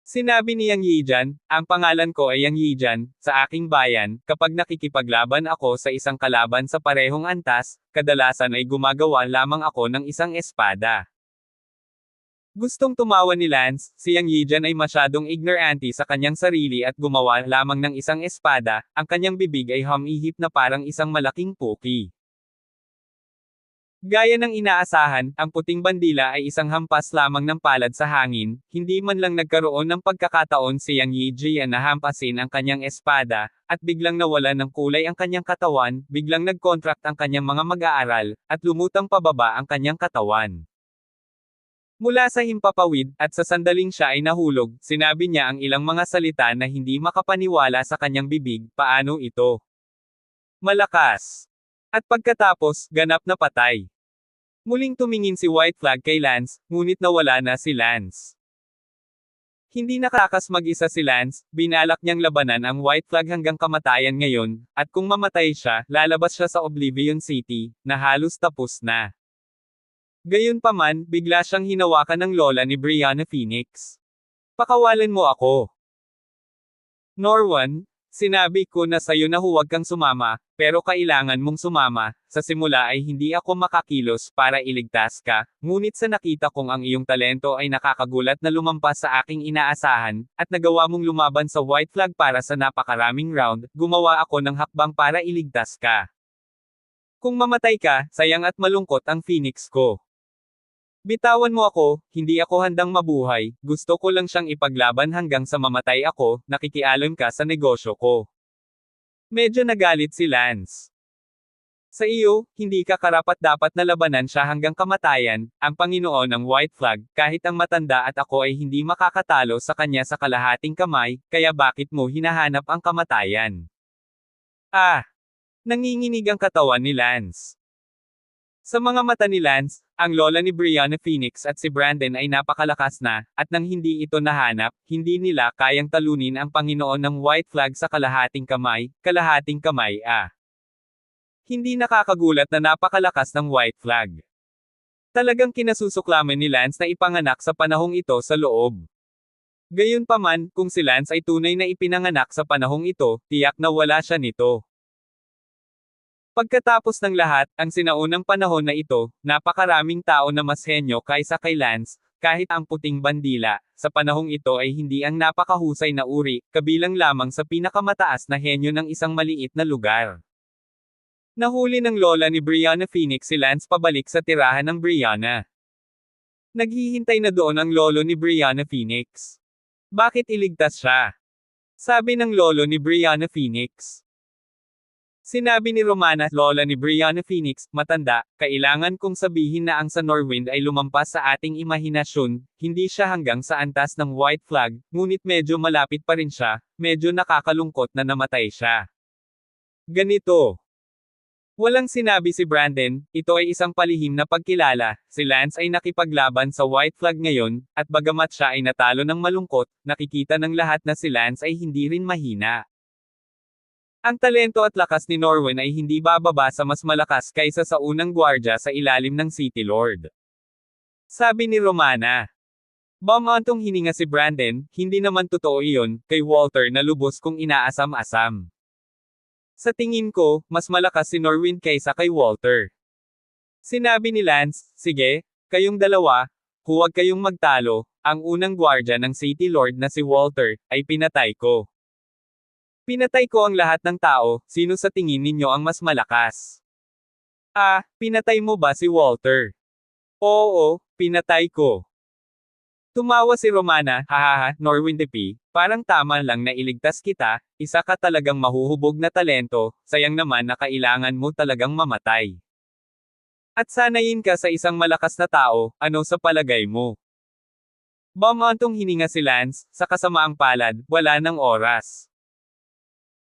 Sinabi ni Yang Yijan, ang pangalan ko ay Yang Yijan, sa aking bayan, kapag nakikipaglaban ako sa isang kalaban sa parehong antas, kadalasan ay gumagawa lamang ako ng isang espada. Gustong tumawa ni Lance, si Yang Yijan ay masyadong ignorante sa kanyang sarili at gumawa lamang ng isang espada, ang kanyang bibig ay humihip na parang isang malaking puki. Gaya ng inaasahan, ang puting bandila ay isang hampas lamang ng palad sa hangin, hindi man lang nagkaroon ng pagkakataon si Yang Yijan na hampasin ang kanyang espada, at biglang nawalan ng kulay ang kanyang katawan, biglang nag-contract ang kanyang mga mag-aaral, at lumutang pababa ang kanyang katawan. Mula sa himpapawid, at sa sandaling siya ay nahulog, sinabi niya ang ilang mga salita na hindi makapaniwala sa kanyang bibig, paano ito? Malakas. At pagkatapos, ganap na patay. Muling tumingin si White Flag kay Lance, ngunit nawala na si Lance. Hindi nakakas mag-isa si Lance, binalak niyang labanan ang White Flag hanggang kamatayan ngayon, at kung mamatay siya, lalabas siya sa Oblivion City, na halos tapos na. Gayunpaman, bigla siyang hinawakan ng lola ni Brianna Phoenix. Pakawalan mo ako. Norwan, sinabi ko na sa'yo na huwag kang sumama, pero kailangan mong sumama, sa simula ay hindi ako makakilos para iligtas ka, ngunit sa nakita kong ang iyong talento ay nakakagulat na lumampas sa aking inaasahan, at nagawa mong lumaban sa white flag para sa napakaraming round, gumawa ako ng hakbang para iligtas ka. Kung mamatay ka, sayang at malungkot ang Phoenix ko. Bitawan mo ako, hindi ako handang mabuhay, gusto ko lang siyang ipaglaban hanggang sa mamatay ako, nakikialam ka sa negosyo ko. Medyo nagalit si Lance. Sa iyo, hindi ka karapat-dapat na labanan siya hanggang kamatayan, ang Panginoon ng White Flag, kahit ang matanda at ako ay hindi makakatalo sa kanya sa kalahating kamay, kaya bakit mo hinahanap ang kamatayan? Nanginginig ang katawan ni Lance. Sa mga mata ni Lance, ang lola ni Brianna Phoenix at si Brandon ay napakalakas na, at nang hindi ito nahanap, hindi nila kayang talunin ang Panginoon ng White Flag sa kalahating kamay. Hindi nakakagulat na napakalakas ng White Flag. Talagang kinasusuklaman ni Lance na ipanganak sa panahong ito sa loob. Gayunpaman, kung si Lance ay tunay na ipinanganak sa panahong ito, tiyak na wala siya nito. Pagkatapos ng lahat, ang sinaunang panahon na ito, napakaraming tao na mas henyo kaysa kay Lance, kahit ang puting bandila, sa panahong ito ay hindi ang napakahusay na uri, kabilang lamang sa pinakamataas na henyo ng isang maliit na lugar. Nahuli ng lola ni Brianna Phoenix si Lance pabalik sa tirahan ng Brianna. Naghihintay na doon ang lolo ni Brianna Phoenix. Bakit iligtas siya? Sabi ng lolo ni Brianna Phoenix. Sinabi ni Romana, lola ni Brianna Phoenix, matanda, kailangan kong sabihin na ang sa Norwind ay lumampas sa ating imahinasyon, hindi siya hanggang sa antas ng White Flag, ngunit medyo malapit pa rin siya, medyo nakakalungkot na namatay siya. Ganito. Walang sinabi si Brandon, ito ay isang palihim na pagkilala, si Lance ay nakipaglaban sa White Flag ngayon, at bagamat siya ay natalo ng malungkot, nakikita ng lahat na si Lance ay hindi rin mahina. Ang talento at lakas ni Norwin ay hindi bababa sa mas malakas kaysa sa unang gwardya sa ilalim ng City Lord. Sabi ni Romana. Bumantong hininga si Brandon, hindi naman totoo iyon, kay Walter na lubos kong inaasam-asam. Sa tingin ko, mas malakas si Norwin kaysa kay Walter. Sinabi ni Lance, sige, kayong dalawa, huwag kayong magtalo, ang unang gwardya ng City Lord na si Walter, ay pinatay ko. Pinatay ko ang lahat ng tao, sino sa tingin ninyo ang mas malakas? Ah, pinatay mo ba si Walter? Oo, pinatay ko. Tumawa si Romana, hahaha, Norwin Depi, parang tama lang na iligtas kita, isa ka talagang mahuhubog na talento, sayang naman na kailangan mo talagang mamatay. At sanayin ka sa isang malakas na tao, ano sa palagay mo? Bumantong hininga si Lance, sa kasamaang palad, wala ng oras.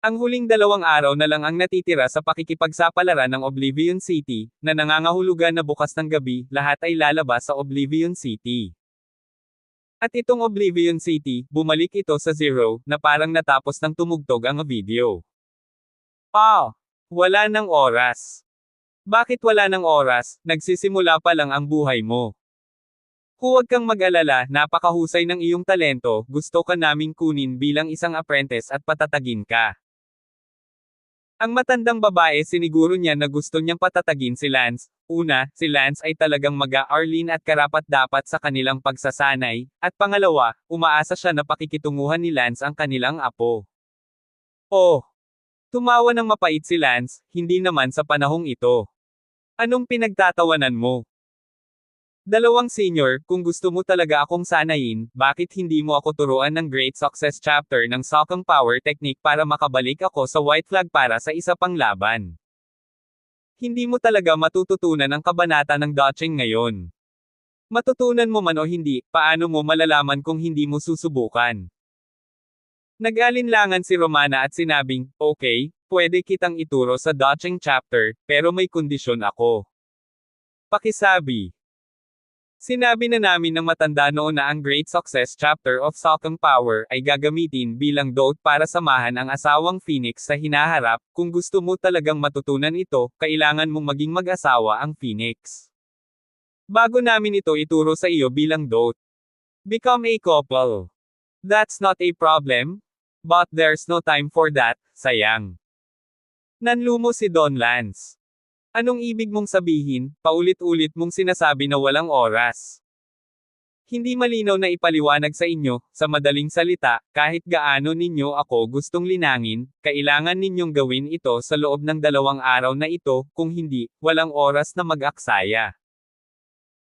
Ang huling 2 araw na lang ang natitira sa pakikipagsapalaran ng Oblivion City, na nangangahulugan na bukas ng gabi, lahat ay lalabas sa Oblivion City. At itong Oblivion City, bumalik ito sa 0, na parang natapos ng tumugtog ang video. Wala ng oras. Bakit wala ng oras, nagsisimula pa lang ang buhay mo. Huwag kang mag-alala, napakahusay ng iyong talento, gusto ka naming kunin bilang isang apprentice at patatagin ka. Ang matandang babae siniguro niya na gusto niyang patatagin si Lance. Una, si Lance ay talagang mag-a-Arlene at karapat-dapat sa kanilang pagsasanay, at pangalawa, umaasa siya na pakikitunguhan ni Lance ang kanilang apo. Oh! Tumawa ng mapait si Lance, hindi naman sa panahong ito. Anong pinagtatawanan mo? 2 senior, kung gusto mo talaga akong sanayin, bakit hindi mo ako turuan ng Great Success Chapter ng Sokong Power Technique para makabalik ako sa White Flag para sa isa pang laban? Hindi mo talaga matututunan ang kabanata ng dodging ngayon. Matutunan mo man o hindi, paano mo malalaman kung hindi mo susubukan? Nag-alinlangan si Romana at sinabing, okay, pwede kitang ituro sa dodging chapter, pero may kondisyon ako. Pakisabi. Sinabi na namin ng matanda noon na ang Great Success Chapter of Sokong Power ay gagamitin bilang dote para samahan ang asawang Phoenix sa hinaharap. Kung gusto mo talagang matutunan ito, kailangan mong maging mag-asawa ang Phoenix. Bago namin ito ituro sa iyo bilang dote. Become a couple. That's not a problem. But there's no time for that, sayang. Nanlumo si Don Lance. Anong ibig mong sabihin, paulit-ulit mong sinasabi na walang oras? Hindi malinaw na ipaliwanag sa inyo, sa madaling salita, kahit gaano ninyo ako gustong linangin, kailangan ninyong gawin ito sa loob ng 2 araw na ito, kung hindi, walang oras na mag-aksaya.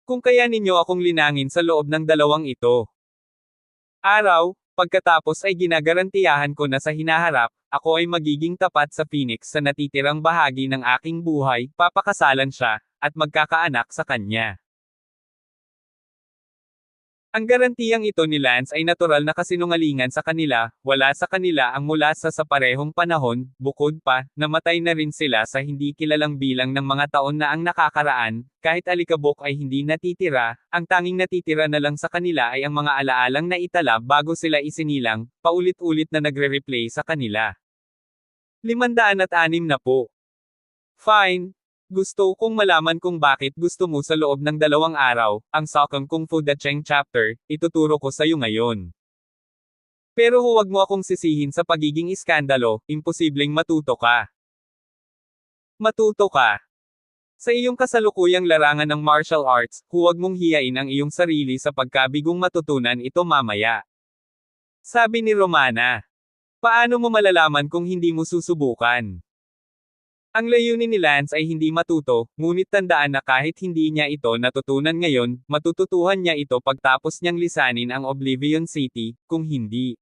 Kung kaya ninyo akong linangin sa loob ng 2 araw, pagkatapos ay ginagarantiyahan ko na sa hinaharap, ako ay magiging tapat sa Phoenix sa natitirang bahagi ng aking buhay, papakasalan siya, at magkakaanak sa kanya. Ang garantiyang ito ni Lance ay natural na kasinungalingan sa kanila, wala sa kanila ang mula sa parehong panahon, bukod pa, namatay na rin sila sa hindi kilalang bilang ng mga taon na ang nakakaraan, kahit alikabok ay hindi natitira, ang tanging natitira na lang sa kanila ay ang mga alaalang naitala bago sila isinilang, paulit-ulit na nagre-replay sa kanila. 506 na po. Fine. Gusto kong malaman kung bakit gusto mo sa loob ng 2 araw, ang Sokong Kung Fu Dacheng Chapter, ituturo ko sa'yo ngayon. Pero huwag mo akong sisihin sa pagiging iskandalo, imposibleng matuto ka. Matuto ka. Sa iyong kasalukuyang larangan ng martial arts, huwag mong hiyain ang iyong sarili sa pagkabigong matutunan ito mamaya. Sabi ni Romana. Paano mo malalaman kung hindi mo susubukan? Ang layunin ni Lance ay hindi matuto, ngunit tandaan na kahit hindi niya ito natutunan ngayon, matututuhan niya ito pagtapos niyang lisanin ang Oblivion City, kung hindi.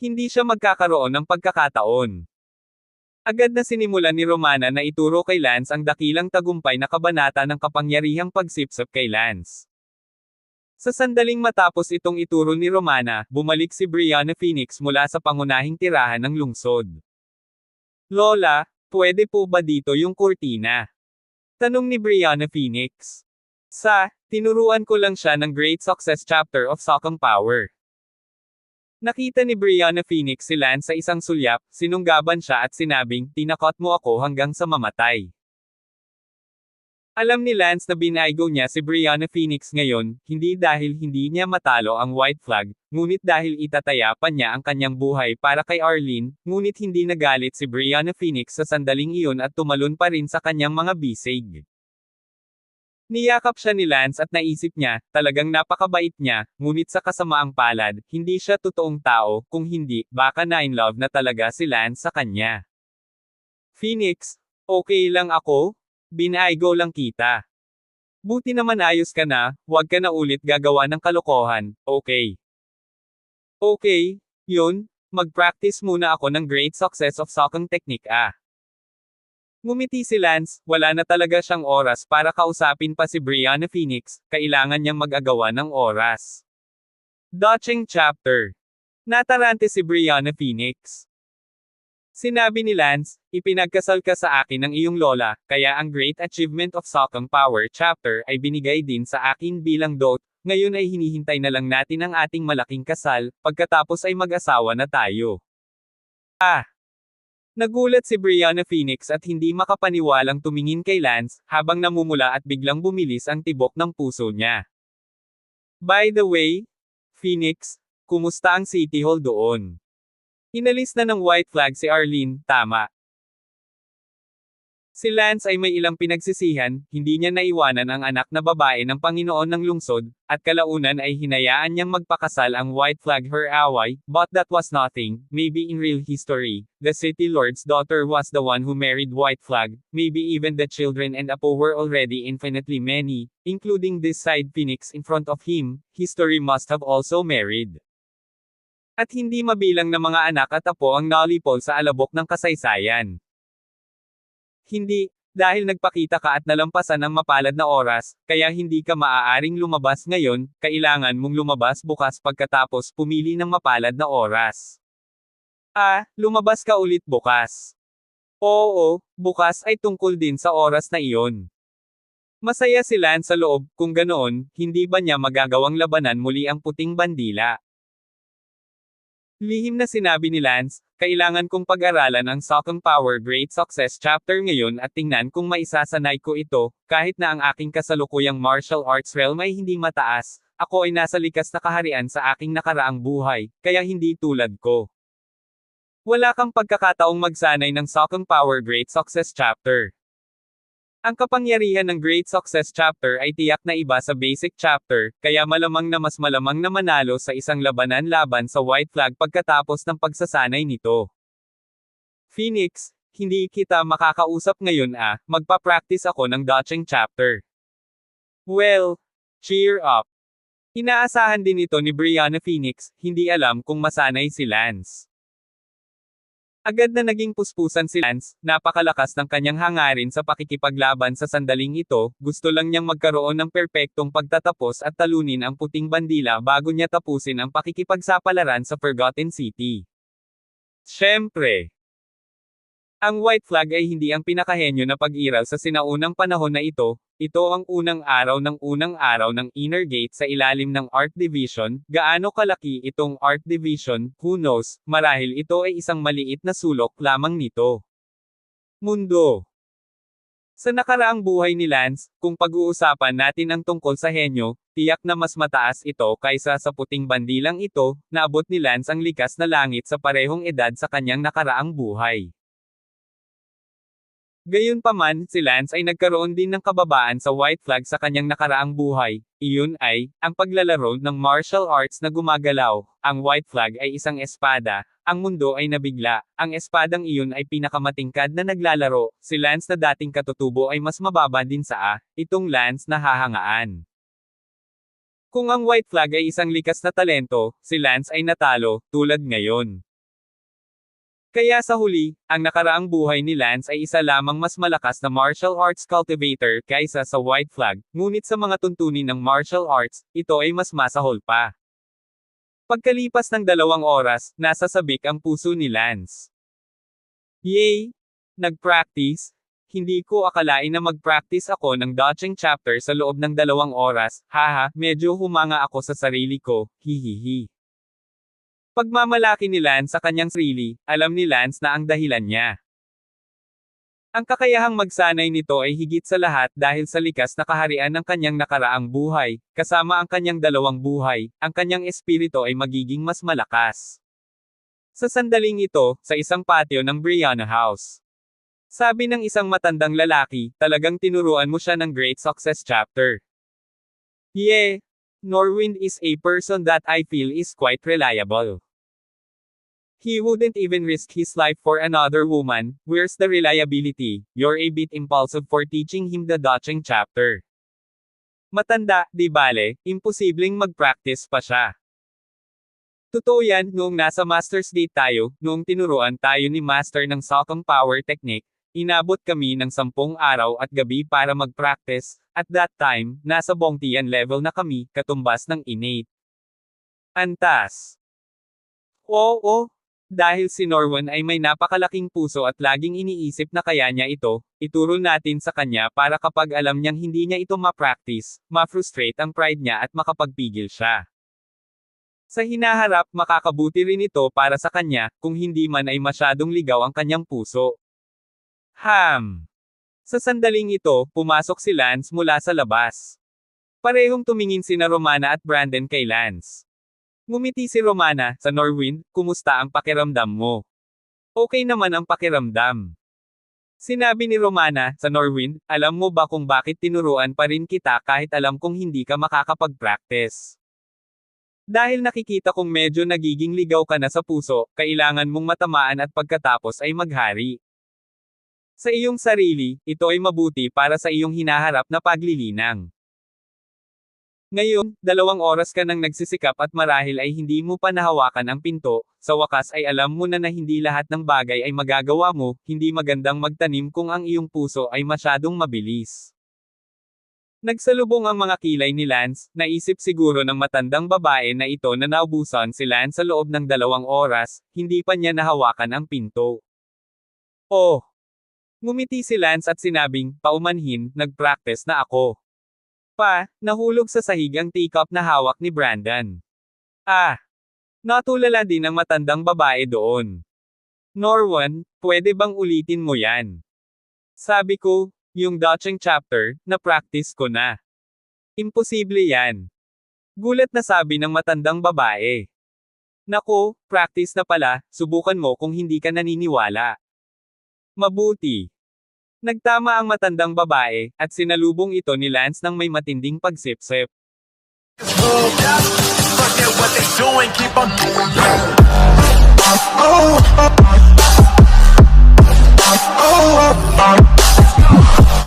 Hindi siya magkakaroon ng pagkakataon. Agad na sinimulan ni Romana na ituro kay Lance ang dakilang tagumpay na kabanata ng kapangyarihang pagsipsip kay Lance. Sa sandaling matapos itong ituro ni Romana, bumalik si Brianna Phoenix mula sa pangunahing tirahan ng lungsod. Lola, Pwede po ba dito yung kurtina? Tanong ni Brianna Phoenix. Tinuruan ko lang siya ng Great Success Chapter of Sokong Power. Nakita ni Brianna Phoenix si Lance sa isang sulyap, sinunggaban siya at sinabing, tinakot mo ako hanggang sa mamatay. Alam ni Lance na binaygo niya si Brianna Phoenix ngayon, hindi dahil hindi niya matalo ang white flag, ngunit dahil itataya pa niya ang kanyang buhay para kay Arlene, ngunit hindi nagalit si Brianna Phoenix sa sandaling iyon at tumalon pa rin sa kanyang mga bisig. Niyakap siya ni Lance at naisip niya, talagang napakabait niya, ngunit sa kasamaang palad, hindi siya totoong tao, kung hindi, baka na-in-love na talaga si Lance sa kanya. Phoenix, okay lang ako? Binaygo lang kita. Buti naman ayos ka na, huwag ka na ulit gagawa ng kalokohan, okay? Okay, yun, mag-practice muna ako ng Great Success of Sokong Technique Ngumiti si Lance, wala na talaga siyang oras para kausapin pa si Brianna Phoenix, kailangan niyang mag-agawa ng oras. Dodging Chapter. Natarante si Brianna Phoenix. Sinabi ni Lance, ipinagkasal ka sa akin ng iyong lola, kaya ang Great Achievement of Sokong Power Chapter ay binigay din sa akin bilang dot, ngayon ay hinihintay na lang natin ang ating malaking kasal, pagkatapos ay mag-asawa na tayo. Nagulat si Brianna Phoenix at hindi makapaniwalang tumingin kay Lance, habang namumula at biglang bumilis ang tibok ng puso niya. By the way, Phoenix, kumusta ang City Hall doon? Inalis na ng white flag si Arlene, tama. Si Lance ay may ilang pinagsisihan, hindi niya naiwanan ang anak na babae ng Panginoon ng lungsod, at kalaunan ay hinayaan niyang magpakasal ang white flag her away, but that was nothing, maybe in real history, the city lord's daughter was the one who married white flag, maybe even the children and apo were already infinitely many, including this side Phoenix in front of him, history must have also married. At hindi mabilang na mga anak at apo ang nalipol sa alabok ng kasaysayan. Hindi, dahil nagpakita ka at nalampasan ang mapalad na oras, kaya hindi ka maaaring lumabas ngayon, kailangan mong lumabas bukas pagkatapos pumili ng mapalad na oras. Lumabas ka ulit bukas. Oo, bukas ay tungkol din sa oras na iyon. Masaya si Lance sa loob, kung ganoon, hindi ba niya magagawang labanan muli ang puting bandila? Lihim na sinabi ni Lance, kailangan kong pag-aralan ang Sokong Power Great Success Chapter ngayon at tingnan kung maisasanay ko ito, kahit na ang aking kasalukuyang martial arts realm ay hindi mataas, ako ay nasa likas na kaharian sa aking nakaraang buhay, kaya hindi tulad ko. Wala kang pagkakataong magsanay ng Sokong Power Great Success Chapter. Ang kapangyarihan ng Great Success Chapter ay tiyak na iba sa Basic Chapter, kaya malamang na mas malamang na manalo sa isang labanan laban sa White Flag pagkatapos ng pagsasanay nito. Phoenix, hindi kita makakausap ngayon magpa-practice ako ng Dodging Chapter. Well, cheer up. Inaasahan din ito ni Brianna Phoenix, hindi alam kung masanay si Lance. Agad na naging puspusan si Lance, napakalakas ng kanyang hangarin sa pakikipaglaban sa sandaling ito, gusto lang niyang magkaroon ng perpektong pagtatapos at talunin ang puting bandila bago niya tapusin ang pakikipagsapalaran sa Forgotten City. Siyempre, ang white flag ay hindi ang pinakahenyo na pag-iral sa sinaunang panahon na ito ang unang araw ng Inner Gate sa ilalim ng Art Division, gaano kalaki itong Art Division, who knows, marahil ito ay isang maliit na sulok lamang nito. Mundo. Sa nakaraang buhay ni Lance, kung pag-uusapan natin ang tungkol sa henyo, tiyak na mas mataas ito kaysa sa puting bandilang ito, naabot ni Lance ang likas na langit sa parehong edad sa kanyang nakaraang buhay. Gayunpaman, si Lance ay nagkaroon din ng kababaan sa white flag sa kanyang nakaraang buhay, iyon ay, ang paglalaro ng martial arts na gumagalaw, ang white flag ay isang espada, ang mundo ay nabigla, ang espadang iyon ay pinakamatingkad na naglalaro, si Lance na dating katutubo ay mas mababa din sa itong Lance na hahangaan. Kung ang white flag ay isang likas na talento, si Lance ay natalo, tulad ngayon. Kaya sa huli, ang nakaraang buhay ni Lance ay isa lamang mas malakas na martial arts cultivator kaysa sa white flag, ngunit sa mga tuntunin ng martial arts, ito ay mas masahol pa. Pagkalipas ng 2 oras, nasa sabik ang puso ni Lance. Yay! Nag-practice? Hindi ko akalain na mag-practice ako ng dodging chapter sa loob ng 2 oras, haha, medyo humanga ako sa sarili ko, hihihi. Pagmamalaki ni Lance sa kanyang sarili, alam ni Lance na ang dahilan niya. Ang kakayahang magsanay nito ay higit sa lahat dahil sa likas na kaharian ng kanyang nakaraang buhay, kasama ang kanyang 2 buhay, ang kanyang espiritu ay magiging mas malakas. Sa sandaling ito, sa isang patio ng Brianna House. Sabi ng isang matandang lalaki, talagang tinuruan mo siya ng great success chapter. Yeah, Norwind is a person that I feel is quite reliable. He wouldn't even risk his life for another woman. Where's the reliability? You're a bit impulsive for teaching him the dodging chapter. Matanda, di bale, imposibleng mag-practice pa siya. Totoo yan, noong nasa Master's Date tayo, noong tinuruan tayo ni Master ng Sokong Power Technique, inabot kami ng 10 araw at gabi para mag-practice. At that time, nasa Bongtian level na kami, katumbas ng innate. Antas. Oo, dahil si Norwan ay may napakalaking puso at laging iniisip na kaya niya ito, ituro natin sa kanya para kapag alam niyang hindi niya ito ma-practice, ma-frustrate ang pride niya at makapagpigil siya. Sa hinaharap, makakabuti rin ito para sa kanya, kung hindi man ay masyadong ligaw ang kanyang puso. Sa sandaling ito, pumasok si Lance mula sa labas. Parehong tumingin sina Romana at Brandon kay Lance. Ngumiti si Romana, sa Norwind, kumusta ang pakiramdam mo? Okay naman ang pakiramdam. Sinabi ni Romana, sa Norwind, alam mo ba kung bakit tinuruan pa rin kita kahit alam kong hindi ka makakapag-practice? Dahil nakikita kong medyo nagiging ligaw ka na sa puso, kailangan mong matamaan at pagkatapos ay maghari. Sa iyong sarili, ito ay mabuti para sa iyong hinaharap na paglilinang. Ngayon, 2 oras ka nang nagsisikap at marahil ay hindi mo pa nahawakan ang pinto, sa wakas ay alam mo na hindi lahat ng bagay ay magagawa mo, hindi magandang magtanim kung ang iyong puso ay masyadong mabilis. Nagsalubong ang mga kilay ni Lance, naisip siguro ng matandang babae na ito na naubusan si Lance sa loob ng 2 oras, hindi pa niya nahawakan ang pinto. Oh! Ngumiti si Lance at sinabing, paumanhin, nag-practice na ako. Nahulog sa sahig ang teacup na hawak ni Brandon. Natulala din ang matandang babae doon. Norwan, pwede bang ulitin mo yan? Sabi ko, yung dodging chapter, na-practice ko na. Imposible yan. Gulat na sabi ng matandang babae. Nako, practice na pala, subukan mo kung hindi ka naniniwala. Mabuti. Nagtama ang matandang babae, at sinalubong ito ni Lance ng may matinding pagsipsip. Forget what they doing, keep on doing that.